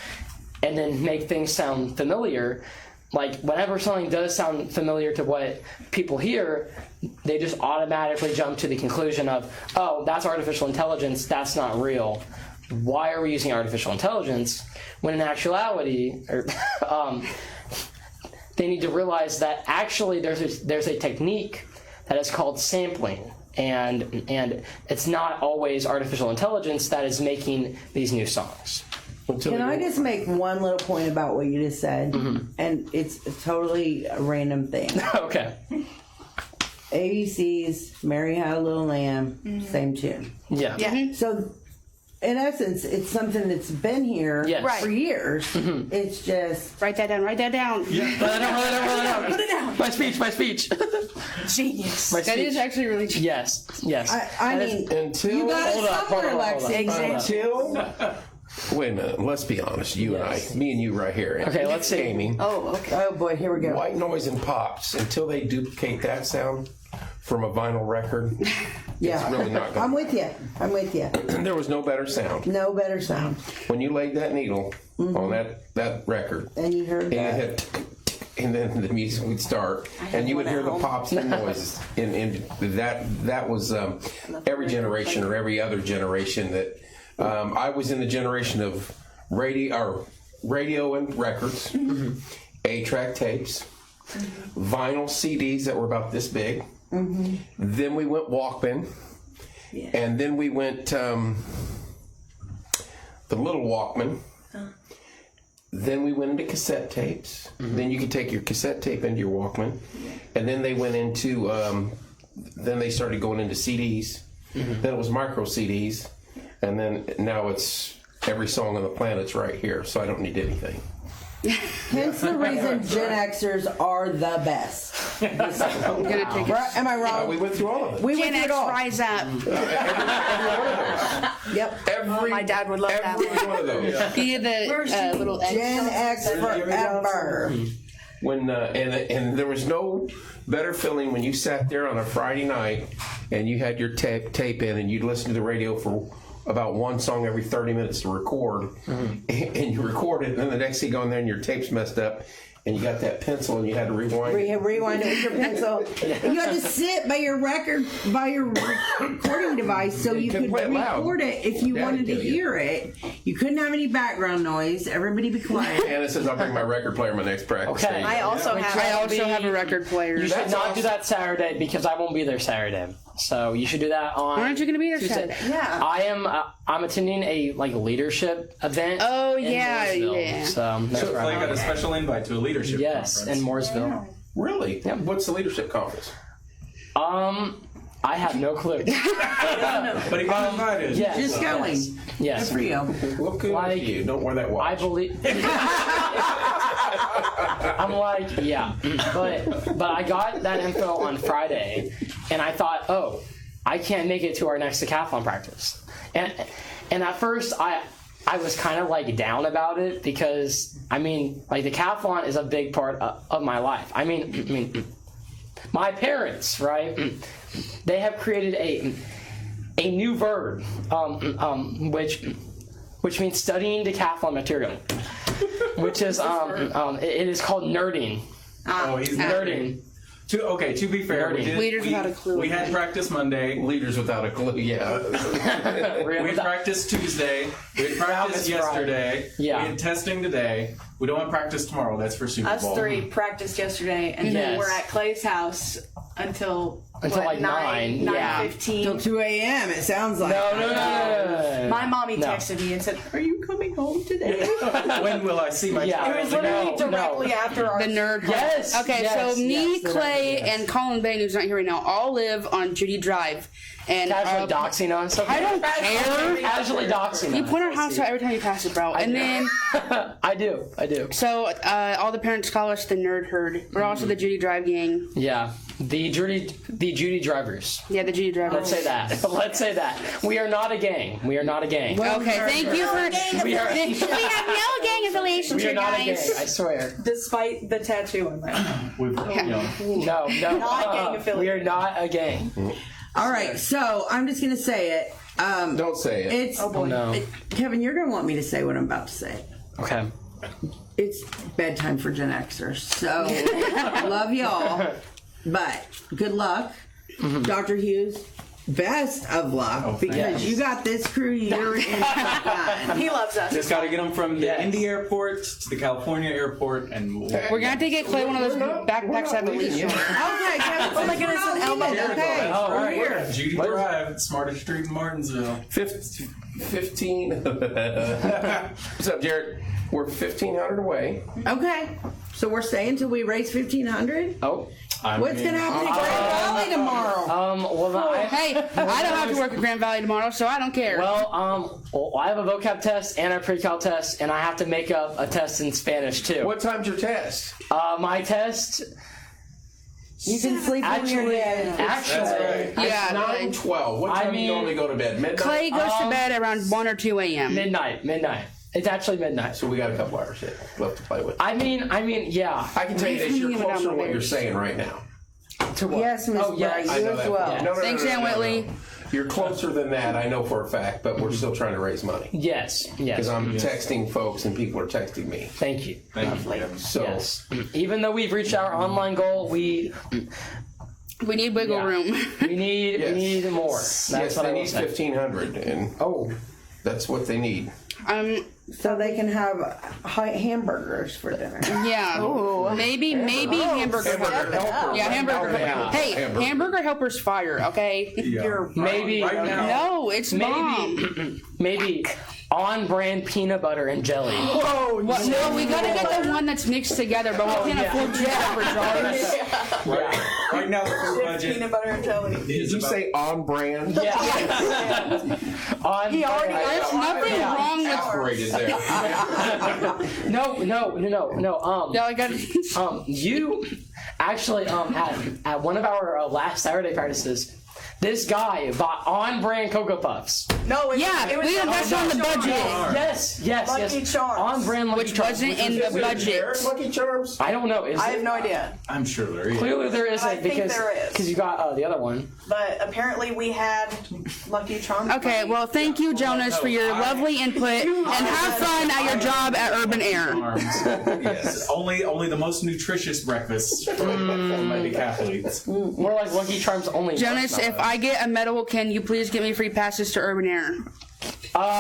and then make things sound familiar, like whenever something does sound familiar to what people hear, they just automatically jump to the conclusion of, oh, that's artificial intelligence, that's not real. Why are we using artificial intelligence? When in actuality, they need to realize that actually there's a technique that is called sampling. And it's not always artificial intelligence that is making these new songs. Can I just make one little point about what you just said? Mm-hmm. And it's a totally a random thing. Okay. ABC's Mary Had a Little Lamb, same tune. Yeah. Yeah. So, in essence, it's something that's been here for years. Mm-hmm. It's just... Write that down. Yeah. Write that down. Put it down. My speech. Genius. That is actually really cheap. Yes. I mean, until... you got it somewhere, Lexi. Until... Wait a minute. Let's be honest. You and I, me and you right here. Okay, let's see. Amy. Oh, okay. Oh, boy, here we go. White noise and pops, until they duplicate that sound from a vinyl record, it's really not going I'm with you. There was no better sound. No better sound. When you laid that needle on that record, And you heard that. And then the music would start, and you would hear the pops and noises. And that was every generation or every other generation that I was in the generation of radio and records, 8-track tapes, vinyl CDs that were about this big. Mm-hmm. Then we went Walkman, and then we went the little Walkman. Then we went into cassette tapes. Mm-hmm. Then you could take your cassette tape into your Walkman, and then they went into then they started going into CDs. Mm-hmm. Then it was micro CDs, and then now it's every song on the planet's right here, so I don't need anything. Hence the reason Gen Xers are the best. I'm gonna take it. Am I wrong? We went through all of it. We Gen went X, through it all. rise up. Every one of those. Yep. My dad would love that Every one. one of those. Be the little X. Gen X forever. When and there was no better feeling when you sat there on a Friday night and you had your tape in and you'd listen to the radio for about one song every 30 minutes to record, and you record it, and then the next thing you go in there and your tape's messed up, and you got that pencil and you had to rewind it. Rewind it with your pencil. And you had to sit by your recording device so you could play it loud. record it if you Daddy wanted to tell you. hear it. You couldn't have any background noise. Everybody be quiet. Anna says I'll bring my record player my next practice. Okay. day. I also have. I also have a record player. You should That's not awesome. do that Saturday because I won't be there Saturday. So you should do that on. Aren't you going to be there Tuesday. Saturday? Yeah. I am. I'm attending a leadership event. Oh, in yeah, Mooresville. yeah. So that's So where I I'm got a at. special invite to a leadership Yes, conference. in Mooresville. Really? Yeah. What's the leadership conference? I have no clue. But he got invited. Yes. Just going. Yes. Good for you. Well, good Like, for you. Don't wear that I watch. believe. I'm like, yeah, but I got that info on Friday, and I thought, oh, I can't make it to our next decathlon practice, and at first I was kind of like down about it because I mean, like decathlon is a big part of my life. I mean, my parents, right? They have created a new verb, which means studying decathlon material, which is it is called nerding. Oh, he's Nerding. To be fair, Leaders without a clue. We had practice Monday. Leaders without a clue, yeah. We practiced Tuesday. We had practice yesterday. Yeah. We had testing today. We don't have practice tomorrow. That's for Super Bowl. Us three practiced yesterday, and then Yes. we're at Clay's house until like 9. 9:15. Till 2 a.m. It sounds like. No. My mommy texted me and said, "Are you coming home today?" When will I see my Yeah. It child? was literally No. directly after our The nerd. Yes. Okay, yes, so me, yes, Clay, yes. and Colin Bain, who's not here right now, all live on Judy Drive. And Casually doxing us. I don't care. Casually doxing You us. point our house out every time you pass it, bro. And then, I do. so all the parents call us the Nerd Herd. We're also the Judy Drive gang. Yeah. The Judy drivers. Yeah, the Judy Drive. Let's say that. Let's say that. We are not a gang. We are not a gang. Okay, thank you for. We are, We have no gang affiliations we here, are not a gang. guys. I swear. despite the tattoo on my arm. No. Not a gang affiliate. We are not a gang. All right, so I'm just going to say it. Don't say it. It's No. Kevin, you're going to want me to say what I'm about to say. Okay. It's bedtime for Gen Xers, so love y'all, but good luck, Dr. Hughes. Best of luck because yes. you got this crew. You're in fun. He loves us. Just got to get them from the Yes. Indy airport to the California airport, and We're gonna have to get Clay one of those backpacks that we Okay, Kevin. Oh my goodness, an Elmo. Okay, Oh, we're right. here. Judy Drive, smartest street in Martinsville. 15. What's up, Jared? We're 1,500 away. Okay, so we're staying till we raise 1,500. Oh. What's gonna happen in Grand Valley tomorrow? Well, Hey, I don't have to work at Grand Valley tomorrow, so I don't care. well, I have a vocab test and a pre-cal test, and I have to make up a test in Spanish too. What time's your test? My test You can sleep on your head. actually, yeah, 9:12. What time do you normally go to bed? Midnight? Clay goes to bed around 1 or 2 a.m. midnight. It's actually midnight. So we got a couple hours yet left to play with. I mean, yeah. I can tell you this, you're closer to what you're saying right now. To what? Yes, Miss Oh, yes. Bright, I you know as that. well. No, Thanks, Ann Whitley. You're closer than that, I know for a fact, but we're still trying to raise money. Yes. Because I'm texting folks and people are texting me. Thank you. Thank you. So, Yes. Even though we've reached our online goal, we need wiggle Yeah. room. need more. That's yes, what they I will need say. 1,500, and that's what they need. So they can have hamburgers for dinner. Yeah. Maybe hamburger helper. Yeah, hamburger helper. Hey, hamburger helper's fire, okay? Yeah. Maybe Right now. No, it's bomb. maybe on-brand peanut butter and jelly. Whoa, no, we gotta get the one that's mixed together, but we can't afford two separate jars. Right now, the food budget Peanut butter and jelly. Did is you about say on brand? Yeah. He already There's nothing wrong with. Aspirated there. No. Yeah, I got. You actually at one of our last Saturday practices, this guy bought on-brand Cocoa Puffs. No, it Yeah, was we invested on the budget. Yes. Lucky Charms. On-brand Lucky Which Charms. wasn't in the budget. Lucky Charms? I don't know. Is I it? have no idea, I'm sure there is. Clearly there isn't I think because there is. because you got the other one. but apparently we had Lucky Charms. Okay, well, thank you, Jonas, for your lovely input, and have fun at your job at Urban Air. Yes. Only the most nutritious breakfasts from my decathletes. More like Lucky Charms only. Jonas, if I get a medal, can you please give me free passes to Urban Air?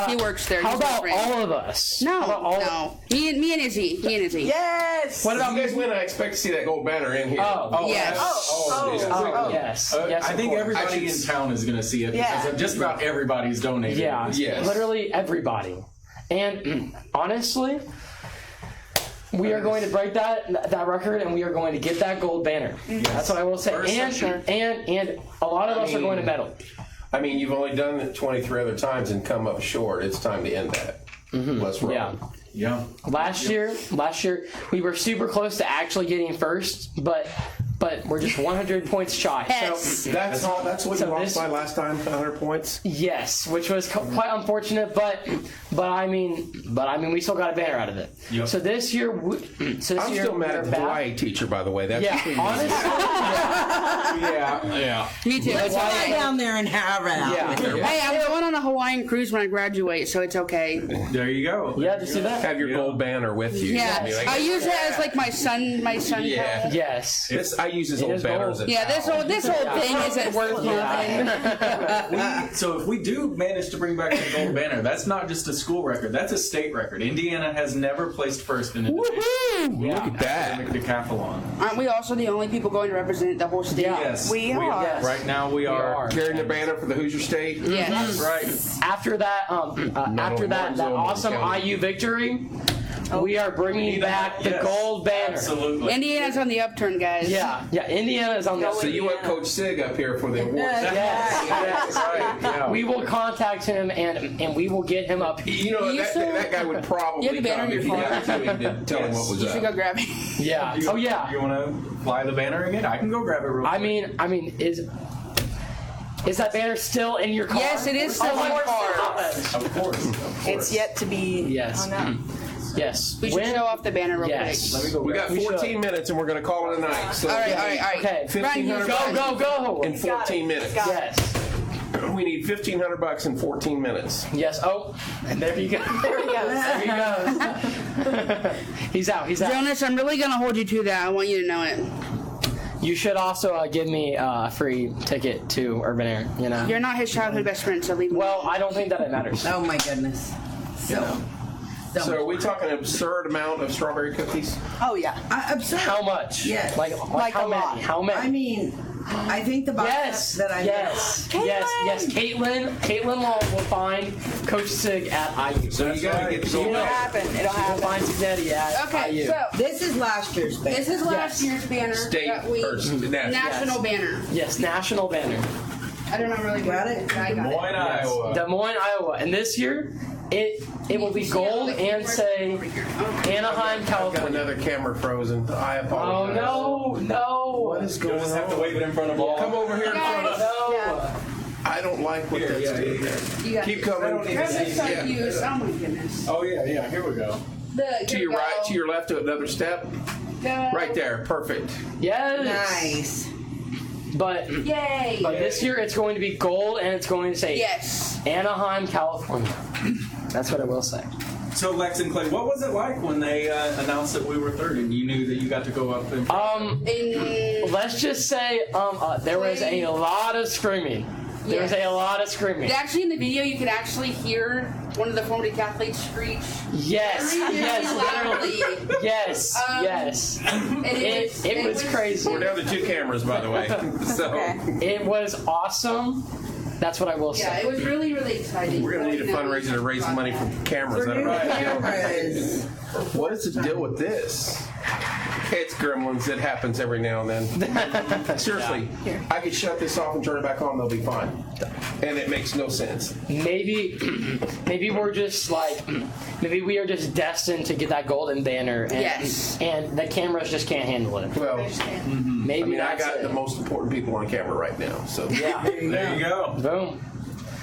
He works there. How He's my about friend. all of us? No, How about all no. Me and Izzy. Yes. What about you guys win? I expect to see that gold banner in here. Yes. Yes. Yes. I think of course. everybody in town is going to see it because Yeah. just about everybody's donated. Yeah. Yes. Literally everybody. And honestly, we are going to break that record, and we are going to get that gold banner. That's what I will say. And a lot of us are going to medal. I mean, you've only done it 23 other times and come up short. It's time to end that. Let's roll. Yeah. Yeah. Last year, we were super close to actually getting first, but we're just 100 points shy. Yes. So That's all. That's what you So lost this- by last time, 100 points. yes, which was quite unfortunate, but I mean, we still got a banner out of it. Yep. So this year, I'm still mad at the Hawaii teacher, by the way. That's Yeah, between me. honestly, Yeah. Me too. Let's fly down there and have it out. yeah, Hey, I'm going on a Hawaiian cruise when I graduate, so it's okay. There you go. yeah. Just do that. Have your gold banner with you. Yeah, Be like, I use it as like my sun. Yeah. Yes. I use his old is banners. gold. Yeah, this whole thing isn't worth nothing. So if we do manage to bring back the gold banner, that's not just a school record, that's a state record. Indiana has never placed first in a division. Look at that. Academic decathlon. Aren't we also the only people going to represent the whole state? Yes, We are. Yes. Right now we are. Carrying the banner for the Hoosier State. Yes. That's right. After that, that awesome IU victory, we are bringing back the Yes, gold banner. Absolutely. Indiana's on the upturn, guys. Yeah, Indiana is on the. So you want Coach Sig up here for the award? Yes. That's right. Yeah. We will contact him and we will get him up. You know, that guy would probably You have the banner come in if your you phone. got to him to tell him what was You should go up. grab it. Yeah. Oh yeah. You want to fly the banner again? I can go grab it real quick. I mean, is that banner still in your car? Yes, it is still Oh, in my your car. God. Of course. It's yet to be Yes. hung up. Yes. We should show off the banner real Yes. quick. Let me go We grab got 14 minutes and we're going to call it a night. So All right. Okay. Ryan, you 1,500 Go. in 14 minutes. Got it. Yes. We need $1,500 in 14 minutes. Yes. Oh, and there he goes. There he goes. There he goes. He's out. Jonas, I'm really gonna hold you to that. I want you to know it. You should also give me a free ticket to Urban Air. You know. You're not his childhood best friend, so leave me. Well, I don't think that it matters. Oh my goodness. So So are we talking an absurd amount of strawberry cookies? Oh yeah. absurd. How much? Yes. Like Like how a many? lot. How many? I mean, I think the box Yes. that I Yes. Caitlin will find Coach Sig at IU. So you got to get the It'll gold. happen. It'll We'll happen. find Signetti at Okay, IU. so This is last year's banner. this is last year's banner. State that we, first. national banner. Yes, national banner. I don't know really Got what it? I got Des Moines, it. Iowa. Des Moines, Iowa. And this year, it will be gold and say Anaheim, Got California. another camera frozen. I Oh apologize. no! What is You'll going just have to on? wave it in front of all. Come over here in front of us. No! I don't like what Here, that's yeah, doing. You got Keep it. coming. Grab this Yeah. side use. Oh my goodness. Oh yeah, here we go. To your right, to your left, to another step. Right there. Perfect. Yes. Nice. But Yay. this year it's going to be gold and it's going to say Yes. Anaheim, California. That's what I will say. So Lex and Clay, what was it like when they announced that we were third and you knew that you got to go up and Let's just say there was a lot of screaming. There was a lot of screaming. Actually, in the video, you can actually hear one of the former decathletes screech. Yes, yes, loudly. literally. Yes, yes. It was crazy. We're down to 2 cameras, by the way. So It was awesome. That's what I will Yeah, say. it was really, really exciting. we're going to need a fundraiser to raise money for cameras. Is that right? Cameras. What is the deal with this? It's gremlins. It happens every now and then. Seriously, I could shut this off and turn it back on. They'll be fine. And it makes no sense. Maybe we're just maybe we are just destined to get that golden banner. And, Yes. And the cameras just can't handle it. Well, Maybe I mean, I that's got it. the most important people on camera right now. So Yeah. there you go. Boom.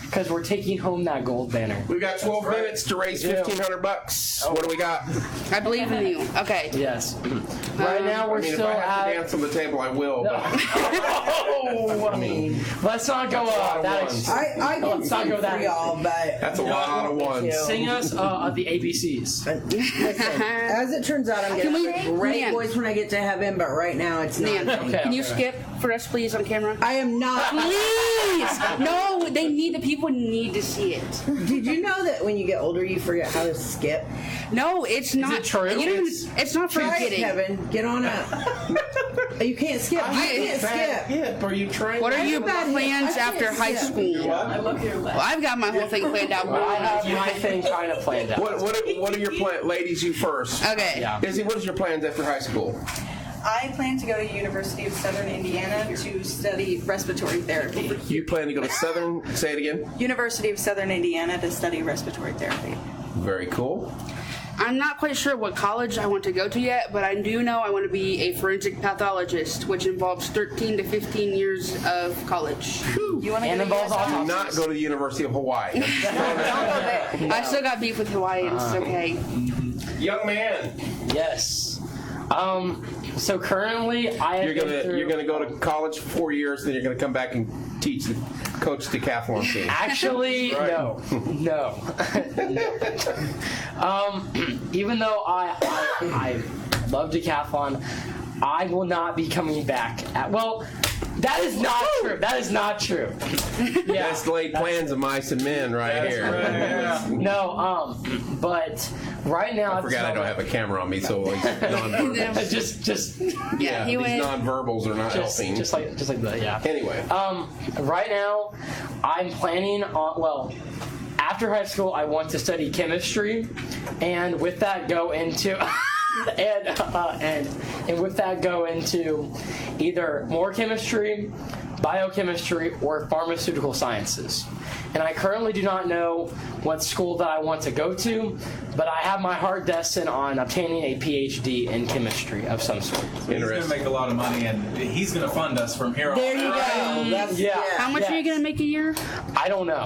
Because we're taking home that gold banner. we've got 12 minutes to raise $1,500. What do we got? I believe in you. Okay. Yes. Right now we're I mean, if still I have to at. dance on the table, I will. But Oh, let's not go That's a lot up. of That ones. is, I can Let's not sing go for that y'all, but that's a lot of ones. sing us the ABCs. as it turns out, I'm Can going we- to have a great Nan. voice when I get to heaven, but right now it's not. Nan, Okay, can you okay. skip for us, please, on camera? I am not. Please! No, the people need to see it. Did you know that when you get older, you forget how to skip? No, it's not. it true? You don't even, it's not Try it, forgetting. Kevin. Get on up. You can't skip. I can't skip. Yeah, are you trained? What are your bad hip. plans I can't after high skip. school? Well, I've got my whole thing planned out. I have my thing kind of planned out. What are your plans? Ladies, you first. Okay. Yeah. Izzy, what is your plans after high school? I plan to go to University of Southern Indiana to study respiratory therapy. You plan to go to Southern, say it again? University of Southern Indiana to study respiratory therapy. Very cool. I'm not quite sure what college I want to go to yet, but I do know I want to be a forensic pathologist, which involves 13 to 15 years of college. You want to And go to involves USF? Do autopsies. not go to the University of Hawaii. Don't go there. I still got beef with Hawaiians, okay? Young man, Yes. So currently, I have you're gonna go to college for 4 years, then you're gonna come back and teach the coach decathlon team. Actually, Right. no. Even though I love decathlon, I will not be coming back. Well, that is not true. That is not true. Yeah. That's laid plans of mice and men right here. Right, yeah. No, but right now I forgot I don't have a camera on me, so like nonverbals. just Yeah, he these went. nonverbals are not helping. just like that. Yeah. Anyway, Right now, I'm planning on, well, after high school, I want to study chemistry, and with that go into, and with that go into either more chemistry, biochemistry, or pharmaceutical sciences. And I currently do not know what school that I want to go to, but I have my heart destined on obtaining a PhD in chemistry of some sort. He's going to make a lot of money, and he's going to fund us from here on. There you go. That's, Yeah. How much are you Yes. gonna make a year? I don't know.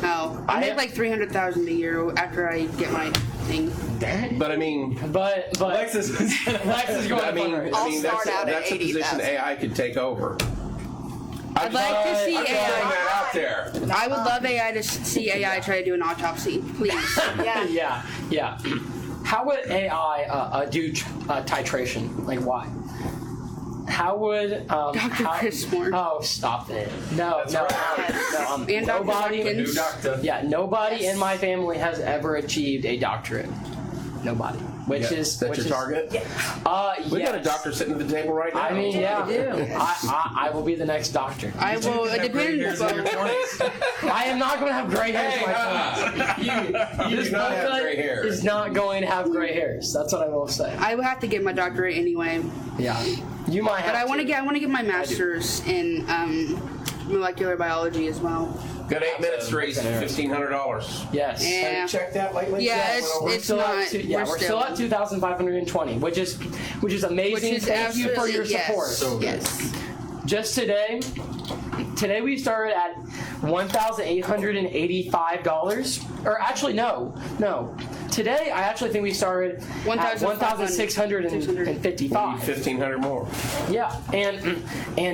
Oh, I make like 300,000 a year after I get my thing. but I mean, But Lex is Lex is going I to mean, fund her. I'll that's start out at a position 80,000. AI could take over. I'd like to see I'm throwing AI. that out there. I would love AI to see AI try to do an autopsy, please. Yeah. How would AI do titration? Like, why? How would Dr. Chris Moore. Oh, stop it! No. And Dr. Nobody. Watkins. new doctor. Yeah, nobody in my family has ever achieved a doctorate. Nobody. Which is That's your target? We We got a doctor sitting at the table right now. I mean, yeah. we do. I will be the next doctor. I will. It depends. I am not going to have gray hairs, my friends. You do not have gray hair. Is not going to have gray hairs. That's what I will say. I will have to get my doctorate anyway, Yeah, you might have. but I want to get my master's in molecular biology as well. Got 8 minutes to raise $1,500. Yes. Yeah. Have you checked that lately? Yeah, We're it's Still not. at we're still at 2,520, which is amazing. Which is Thank you for your absolutely- support. yes. Just today we started at $1,885. Or actually, no. Today I actually think we started at 1,655. 1,500 more. Yeah, and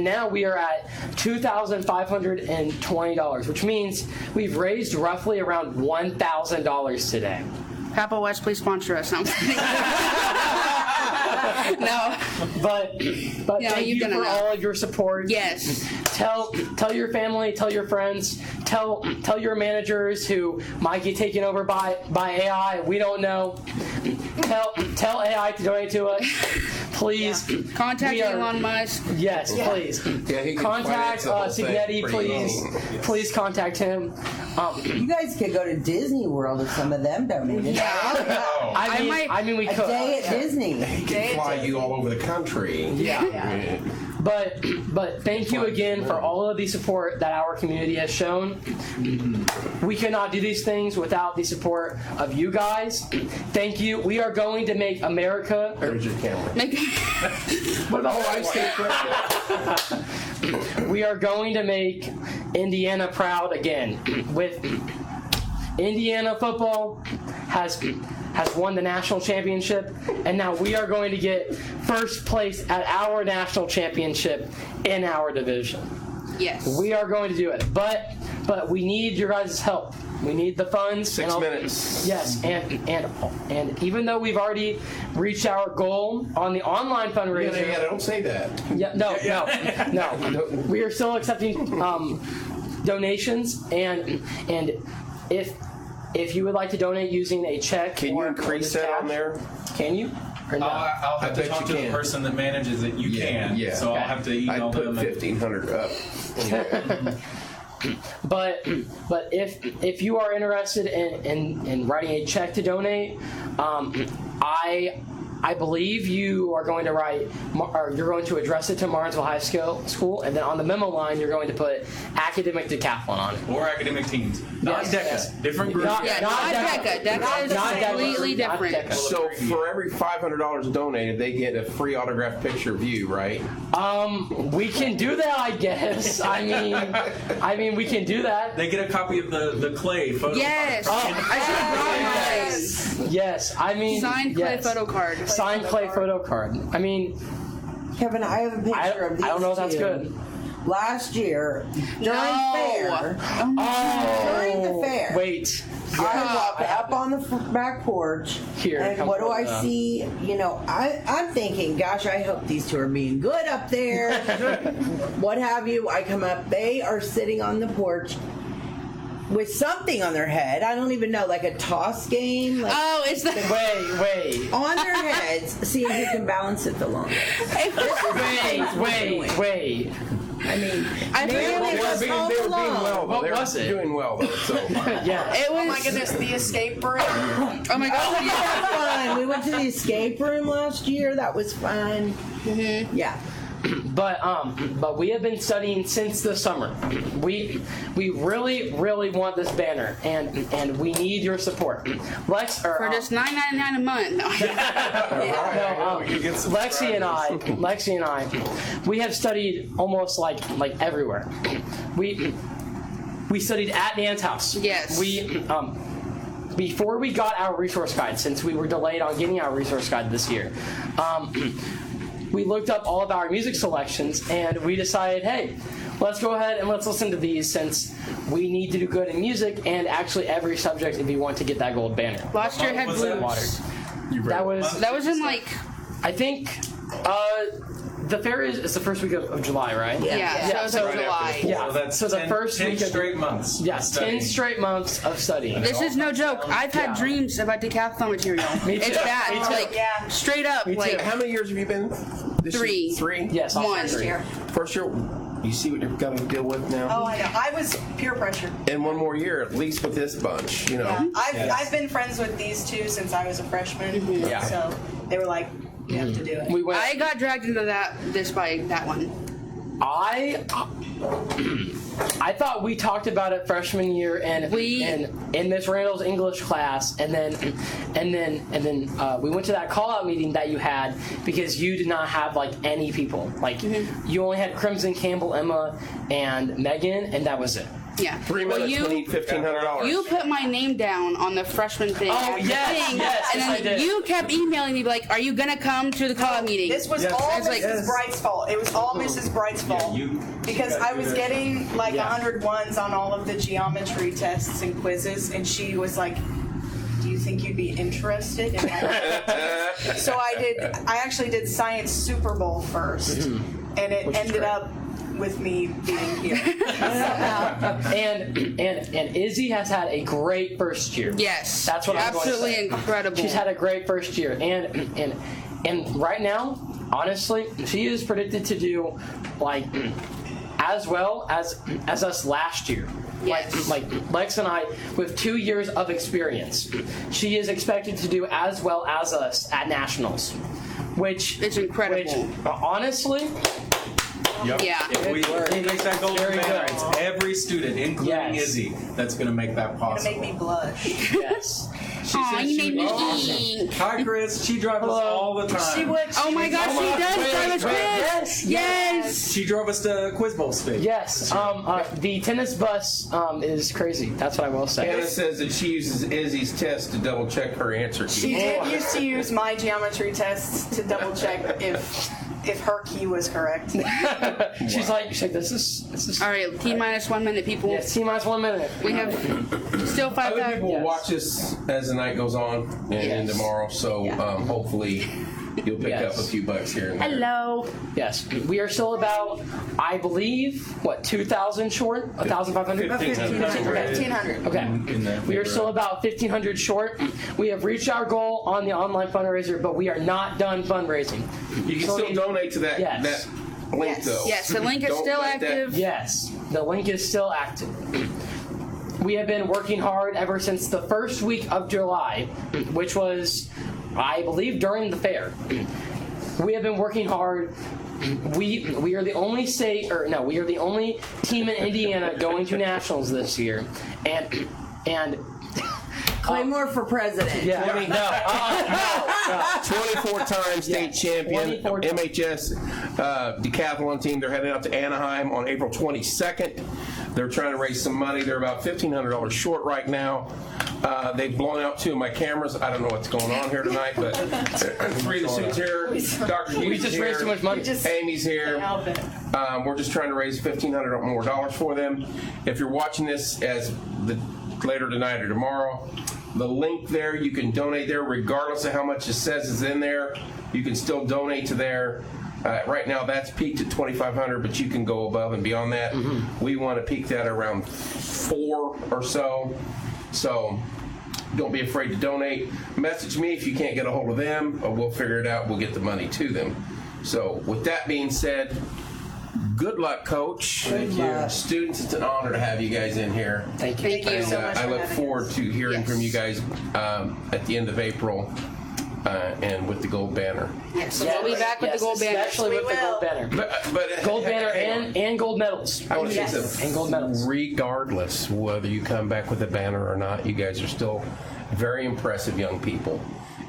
now we are at $2,520, which means we've raised roughly around $1,000 today. Papa West, please sponsor us. No, I'm kidding. No. But thank you've you done for enough. all of your support. Yes. Tell your family, tell your friends, tell your managers who might get taken over by AI. We don't know. Tell AI to donate to us, please. Contact We are- Elon Musk. Yes, please. Yeah, he can Contact finance the whole thing Signetti, pretty please. easy. Please contact him. You guys could go to Disney World if some of them donated. I mean, we A could. day at Disney. He can fly you all over the country. Yeah. But thank you again for all of the support that our community has shown. We cannot do these things without the support of you guys. Thank you. We are going to make America. There's your camera. What about I We are going to make Indiana proud again. With Indiana football has won the national championship, and now we are going to get first place at our national championship in our division. Yes. We are going to do it, but we need your guys' help. We need the funds. 6 minutes. Yes, and even though we've already reached our goal on the online fundraiser. Yeah, don't say that. Yeah, no. We are still accepting donations, and if you would like to donate using a check, Can you or increase just that cash, on there? Can you? Or no? I'll have to bet talk you to the can. person that manages it. You can. Yeah. So I'll have to I'd email put them. 1,500 up. But if you are interested in writing a check to donate, I believe you are going to you're going to address it to Martinsville High School, and then on the memo line you're going to put academic decathlon on it. Or academic teams. Not Yes, DECA. yes. Different group. Not- Yeah, not not DECA. DECA. DECA is Not DECA. completely Not different. DECA. So for every $500 donated, they get a free autographed picture of you, right? We can do that, I guess. I mean, we can do that. They get a copy of the clay photo. Yes. Oh. I should have brought mine. Yes, I mean Signed clay yes. photo card. Signed clay photo card. I mean, Kevin, I have a picture of these I don't know if that's two. good. Last year, during No. fair, during the fair, Wait. I walk up on the back porch, Here, and come what do from, I see? You know, I'm thinking, gosh, I hope these two are being good up there. What have you? I come up. They are sitting on the porch with something on their head. I don't even know, like a toss game. Like Oh, it's the Wait. on their heads, seeing who can balance it the longest. Wait. I mean, I man, feel they like was They were home being alone. well, though. What They were was it? doing well, though. So Yeah. It was. Oh my goodness, the escape room. Oh my gosh. We had fun. We went to the escape room last year. That was fun. Mm-hmm. Yeah. But we have been studying since the summer. We really want this banner, and we need your support. Lex or For just $9.99 a month. No. Lexi and I, we have studied almost like everywhere. We studied at Nan's house. Yes. Before we got our resource guide, since we were delayed on getting our resource guide this year, we looked up all of our music selections, and we decided, hey, let's go ahead and let's listen to these, since we need to do good in music and actually every subject if you want to get that gold banner. Last year had Was that? blues. That was in like, I think the fair is the first week of July, right? yeah, so it was so- like July. Yeah. So that's So the 10 first 10 week of- straight months. Yes, of 10 studying. straight months of studying. This is no joke. I've had dreams about decathlon material. Me too. It's bad. Me too. Like, Yeah. straight up. Me too. Like, how many years have you been? This 3. Year? 3. Yes, I'll One. say Year. First year. You see what you're going to deal with now. Oh, I know. I was peer pressure. And one more year, at least with this bunch. You know. Yeah. I've been friends with these two since I was a freshman. Yeah. So they were like, you have to do it. We went. I got dragged into this by that one. I thought we talked about it freshman year and in Miss Randall's English class, and then we went to that call out meeting that you had because you did not have like any people. Like you only had Crimson, Campbell, Emma, and Megan, and that was it. Yeah. 3 minutes, Well, we need $1,500. you put my name down on the freshman thing. Oh, at the yes, thing, yes, and yes, then I did. you kept emailing me like, "Are you gonna come to the call-out meeting?" This was Yes. all It's like- Mrs. Bright's fault. It was all Mrs. Bright's fault. Because I was getting like 100 ones on all of the geometry tests and quizzes, and she was like, "Do you think you'd be interested?" In that? So I actually did Science Super Bowl first, and it ended up with me being here. And Izzy has had a great first year. Yes. That's what I'm going to absolutely say. incredible. She's had a great first year, and right now, honestly, she is predicted to do like as well as us last year. Yes. Like Lex and I, with 2 years of experience, she is expected to do as well as us at nationals, which It's incredible. Which, honestly, Yeah. If we make that golden very banner, good. it's every student, including Yes. Izzy, that's going to make that Gonna possible. make me blush. yes. Aw, said you she made me was ink. Hi, Chris. She drives us all the time. She would. Oh my gosh, she does drive us quiz. Yes. She drove us to Quiz Bowl State. Yes. The tennis bus is crazy. That's what I will say. Anna says that she uses Izzy's test to double check her answer key. She did used to use my geometry tests to double check if her key was correct. She's like, this is. All right, T-minus 1 minute, people. Yes, T-minus 1 minute. We have still 5 Other people will Yes. watch this as the night goes on and tomorrow, so hopefully you'll pick Yes. up a few bucks here and there. Hello. Yes, we are still about, I believe, 2,000 short? 1,500? 1,500. Okay. In that We are still about 1,500 short. We have reached our goal on the online fundraiser, but we are not done fundraising. You can So still we- donate to that Yes. that link Yes. though. Yes, the link is Don't still let that- active. Yes, the link is still active. We have been working hard ever since the first week of July, which was, I believe, during the fair. We have been working hard. We are the only we are the only team in Indiana going to nationals this year, and Claymore for president. yeah, 24-time state champion, 24 times. MHS Decathlon team. They're heading out to Anaheim on April 22nd. They're trying to raise some money. They're about $1,500 short right now. They've blown out 2 of my cameras. I don't know what's going on here tonight, but 3 of the students here. Dr. we Hughes just is raised here. too much money. Amy's here. Help it. We're just trying to raise $1,500 more for them. If you're watching this as the later tonight or tomorrow. The link there, you can donate there regardless of how much it says is in there. You can still donate to there. Right now that's peaked at $2,500, but you can go above and beyond that. We want to peak that around 4 or so. So don't be afraid to donate. Message me if you can't get a hold of them, or we'll figure it out. We'll get the money to them. So with that being said, good luck, Coach. Thank you. Students, it's an honor to have you guys in here. Thank you. Thank you. And, I look forward to hearing from you guys at the end of April and with the gold banner. So we'll be back with the gold banner. Especially with the gold banner. But Gold banner hang on. and gold medals. I want to say Yes. something. And gold medals. Regardless whether you come back with a banner or not, you guys are still very impressive young people,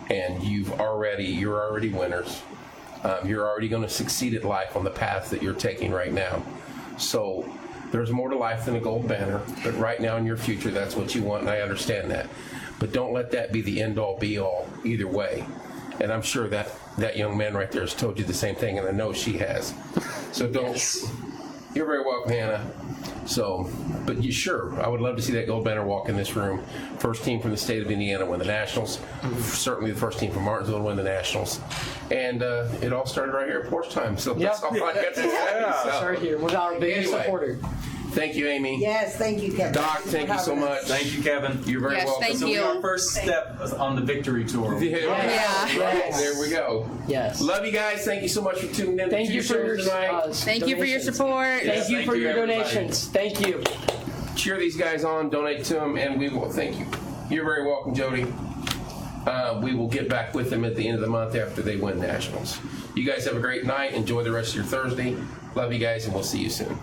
and you're already winners. You're already going to succeed at life on the path that you're taking right now. So there's more to life than a gold banner, but right now in your future, that's what you want, and I understand that. But don't let that be the end-all, be-all either way. And I'm sure that young man right there has told you the same thing, and I know she has. So don't. You're very welcome, Hannah. So, but I would love to see that gold banner walk in this room. First team from the state of Indiana win the Nationals. Certainly the first team from Martinsville to win the Nationals. And it all started right here at Porch Time. So that's all I got to say. So, Right here with our biggest Anyway. supporter. thank you, Amy. Yes, thank you, Kevin. Doc, thank you so much. Thank you, Kevin. You're very Yes, welcome. thank So you. our first step on the victory tour. Yeah. Yes. There we go. Yes. Love you guys. Thank you so much for tuning in. to Thank two you for your shows tonight. Thank you for your donations. support. Thank you Thank for you, your everybody. donations. Thank you. Cheer these guys on, donate to them, and we will. Thank you. You're very welcome, Jody. We will get back with them at the end of the month after they win Nationals. You guys have a great night. Enjoy the rest of your Thursday. Love you guys, and we'll see you soon.